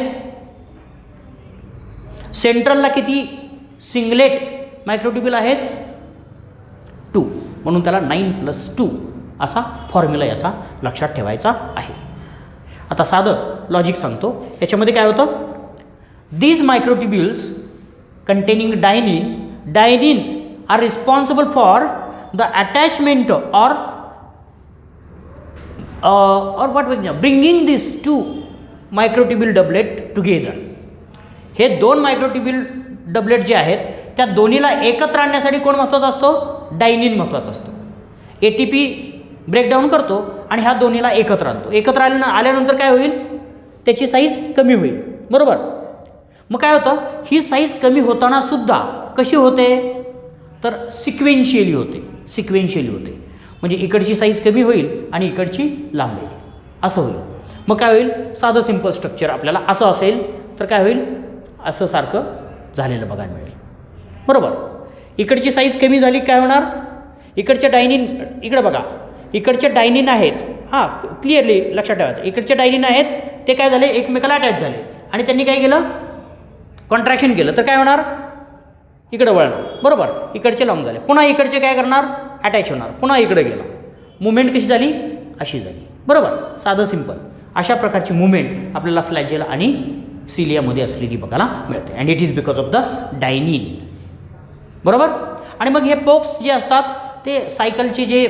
सेंट्रलला किती सिंगलेट मायक्रोट्युब्यूल आहेत? 2. म्हणून त्याला 9+2 असा फॉर्म्युला याचा लक्षात ठेवायचा आहे. आता साधं लॉजिक सांगतो. याच्यामध्ये काय होतं? These microtubules containing dynein are responsible for the attachment or what we know, bringing these two microtubule doublet together. हे दोन मायक्रोट्युब्यूल डबलेट जे आहेत त्या दोन्हीला एकत्र आणण्यासाठी कोण महत्त्वाचा असतो? डायनिन महत्त्वाचा असतो. ATP ब्रेकडाऊन करतो आणि ह्या दोन्हीला एकत्र आणतो. एकत्र आल्यानंतर काय होईल? त्याची साईज कमी होईल. बरोबर. मग काय होतं? ही साईज कमी होताना सुद्धा कशी होते? तर सिक्वेन्शियली होते. म्हणजे इकडची साईज कमी होईल आणि इकडची लांब येईल, असं होईल. मग काय होईल? साधं सिंपल स्ट्रक्चर आपल्याला असं असेल तर काय होईल? असं सारखं झालेलं बघायला मिळेल. बरोबर. इकडची साईज कमी झाली काय होणार? इकडच्या डायनिन, इकडे बघा, इकडचे डायनिन आहेत. हां, क्लिअरली लक्षात ठेवायचं. इकडचे डायनिन आहेत ते काय झाले? एकमेकाला अटॅच झाले आणि त्यांनी काय केलं? कॉन्ट्रॅक्शन केलं तर काय होणार? इकडे वळणार. बरोबर. इकडचे लॉंग झाले. पुन्हा इकडचे काय करणार? अटॅच होणार. पुन्हा इकडे गेला. मुवमेंट कशी झाली? अशी झाली. बरोबर. साधं सिंपल. अशा प्रकारची मुवमेंट आपल्याला फ्लॅजेला आणि सिलियामध्ये असलेली बघायला मिळते. And it is because of the dynein. बरोबर. आणि मग हे पोक्स जे असतात ते सायकलचे जे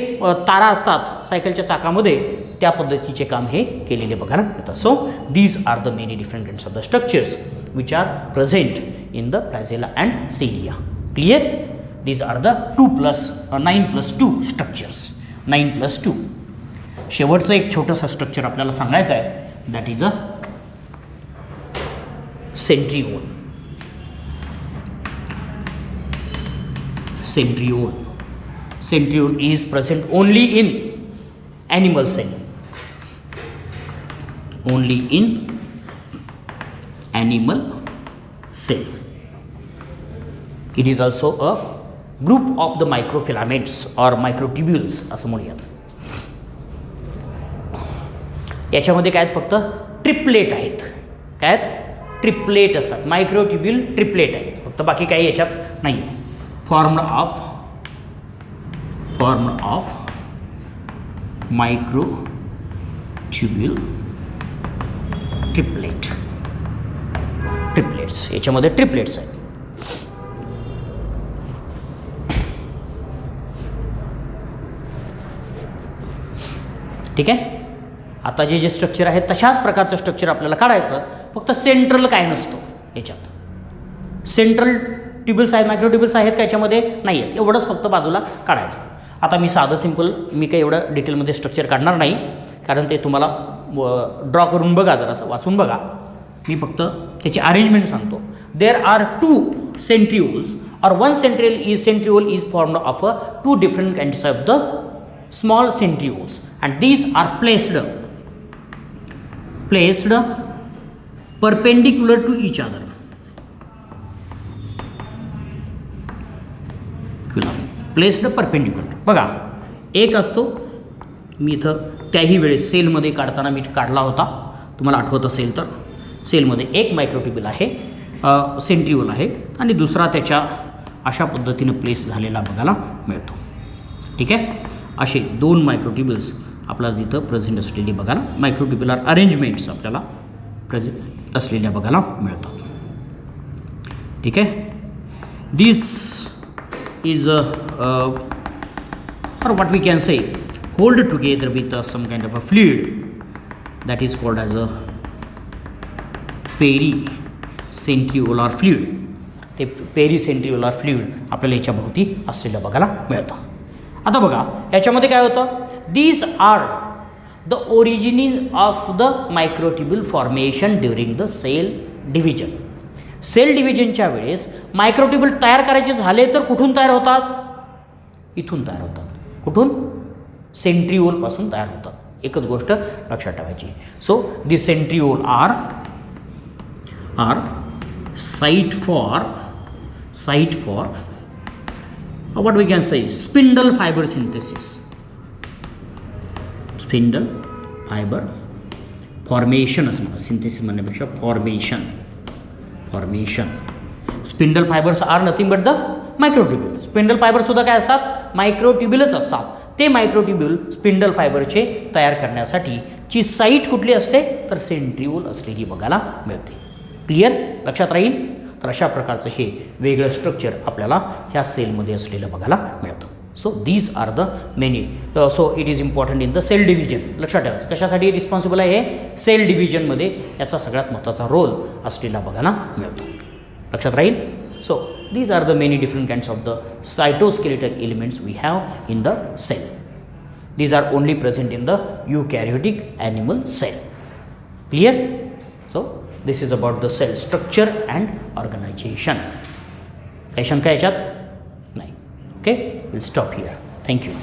तारा असतात सायकलच्या चाकामध्ये, त्या पद्धतीचे काम हे केलेले बघायला मिळतात. So these are the many different kinds of the structures which are present in the flagella and cilia. Clear. These are the 9+2 structures. 9+2. शेवटचं एक छोटंसं स्ट्रक्चर आपल्याला सांगायचं आहे. That is a centriole. Centriole is present only in animal cell. Only in animal cell. It is also a group of the microfilaments or microtubules असं म्हणूयात. याच्यामध्ये काय आहेत, फक्त ट्रिपलेट आहेत. काय आहेत, ट्रिपलेट असतात. मायक्रोट्युब्यूल ट्रिपलेट आहेत फक्त, बाकी काही याच्यात नाही आहे. फॉर्म्ड ऑफ मायक्रोट्युब्यूल ट्रिपलेट्स, याच्यामध्ये ट्रिपलेट्स आहेत. ठीक आहे. आता जे स्ट्रक्चर आहे तशाच प्रकारचं स्ट्रक्चर आपल्याला काढायचं, फक्त सेंट्रल काय नसतो याच्यात. सेंट्रल ट्युब्युल्स आहेत, मायक्रोट्युब्युल्स आहेत का याच्यामध्ये, नाही आहेत. एवढंच फक्त बाजूला काढायचं. आता मी साधं सिंपल, मी काही एवढं डिटेलमध्ये स्ट्रक्चर काढणार नाही, कारण ते तुम्हाला ड्रॉ करून बघा, जरासं वाचून बघा. मी फक्त त्याची अरेंजमेंट सांगतो. There are 2 centrioles or one centriole is formed of 2 different kinds of the small centrioles, and these are placed perpendicular to each other. Placed perpendicular. बघा, एक असतो, मी इथं त्याही वेळेस सेलमध्ये काढताना मी काढला होता, तुम्हाला आठवत असेल तर. सेलमध्ये एक मायक्रोट्युब्यूल आहे, सेंट्रिओल आहे, आणि दुसरा त्याच्या अशा पद्धतीनं प्लेस झालेला बघायला मिळतो. ठीक आहे. असे 2 मायक्रोट्युब्युल्स आपल्याला तिथं प्रेझेंट असलेली बघायला, मायक्रोट्युब्युलर अरेंजमेंट्स आपल्याला प्रेझेंट असलेल्या बघायला मिळतात. ठीक आहे. दिस is or what we can say, hold together with some kind of a fluid that is called as a pericentriolar fluid. ते पेरिसेंट्रिओलर फ्लुइड आपल्याला याच्या भोवती असलेलं बघायला मिळतं. आता बघा, याच्यामध्ये काय होतं, these are the origin of the microtubule formation during the cell division. Cell डिव्हिजनच्या वेळेस मायक्रोट्युब्यूल तयार करायचे झाले तर कुठून तयार होतात, इथून तयार होतात. कुठून, सेंट्रिओलपासून तयार होतात. एकच गोष्ट लक्षात ठेवायची. So the centriole are site for what we can say, spindle fiber synthesis. Spindle fiber formation असं म्हणा, सिंथेसिस म्हणण्यापेक्षा formation. Spindle fibres are nothing but the microtubule. Spindle fibre सुद्धा काय असतात, मायक्रोट्युब्यूलच असतात. ते मायक्रोट्युब्यूल स्पिंडल फायबरचे तयार करण्यासाठी ची साईट कुठली असते, तर सेंट्रिओल असलेली बघायला मिळते. क्लिअर, लक्षात राहील. तर अशा प्रकारचं हे वेगळं स्ट्रक्चर आपल्याला ह्या सेलमध्ये असलेलं बघायला मिळतं. So these are the many. So it is important in the cell division. लक्षात ठेवायचं, कशासाठी रिस्पॉन्सिबल आहे हे, सेल डिव्हिजनमध्ये याचा सगळ्यात महत्त्वाचा रोल असलेला बघायला मिळतो. लक्षात राहील. So these are the many different kinds of the cytoskeletal elements we have in the cell. These are only present in the eukaryotic animal cell. Clear. So this is about the cell structure and organization. काही शंका याच्यात नाही. Okay, will stop here. Thank you.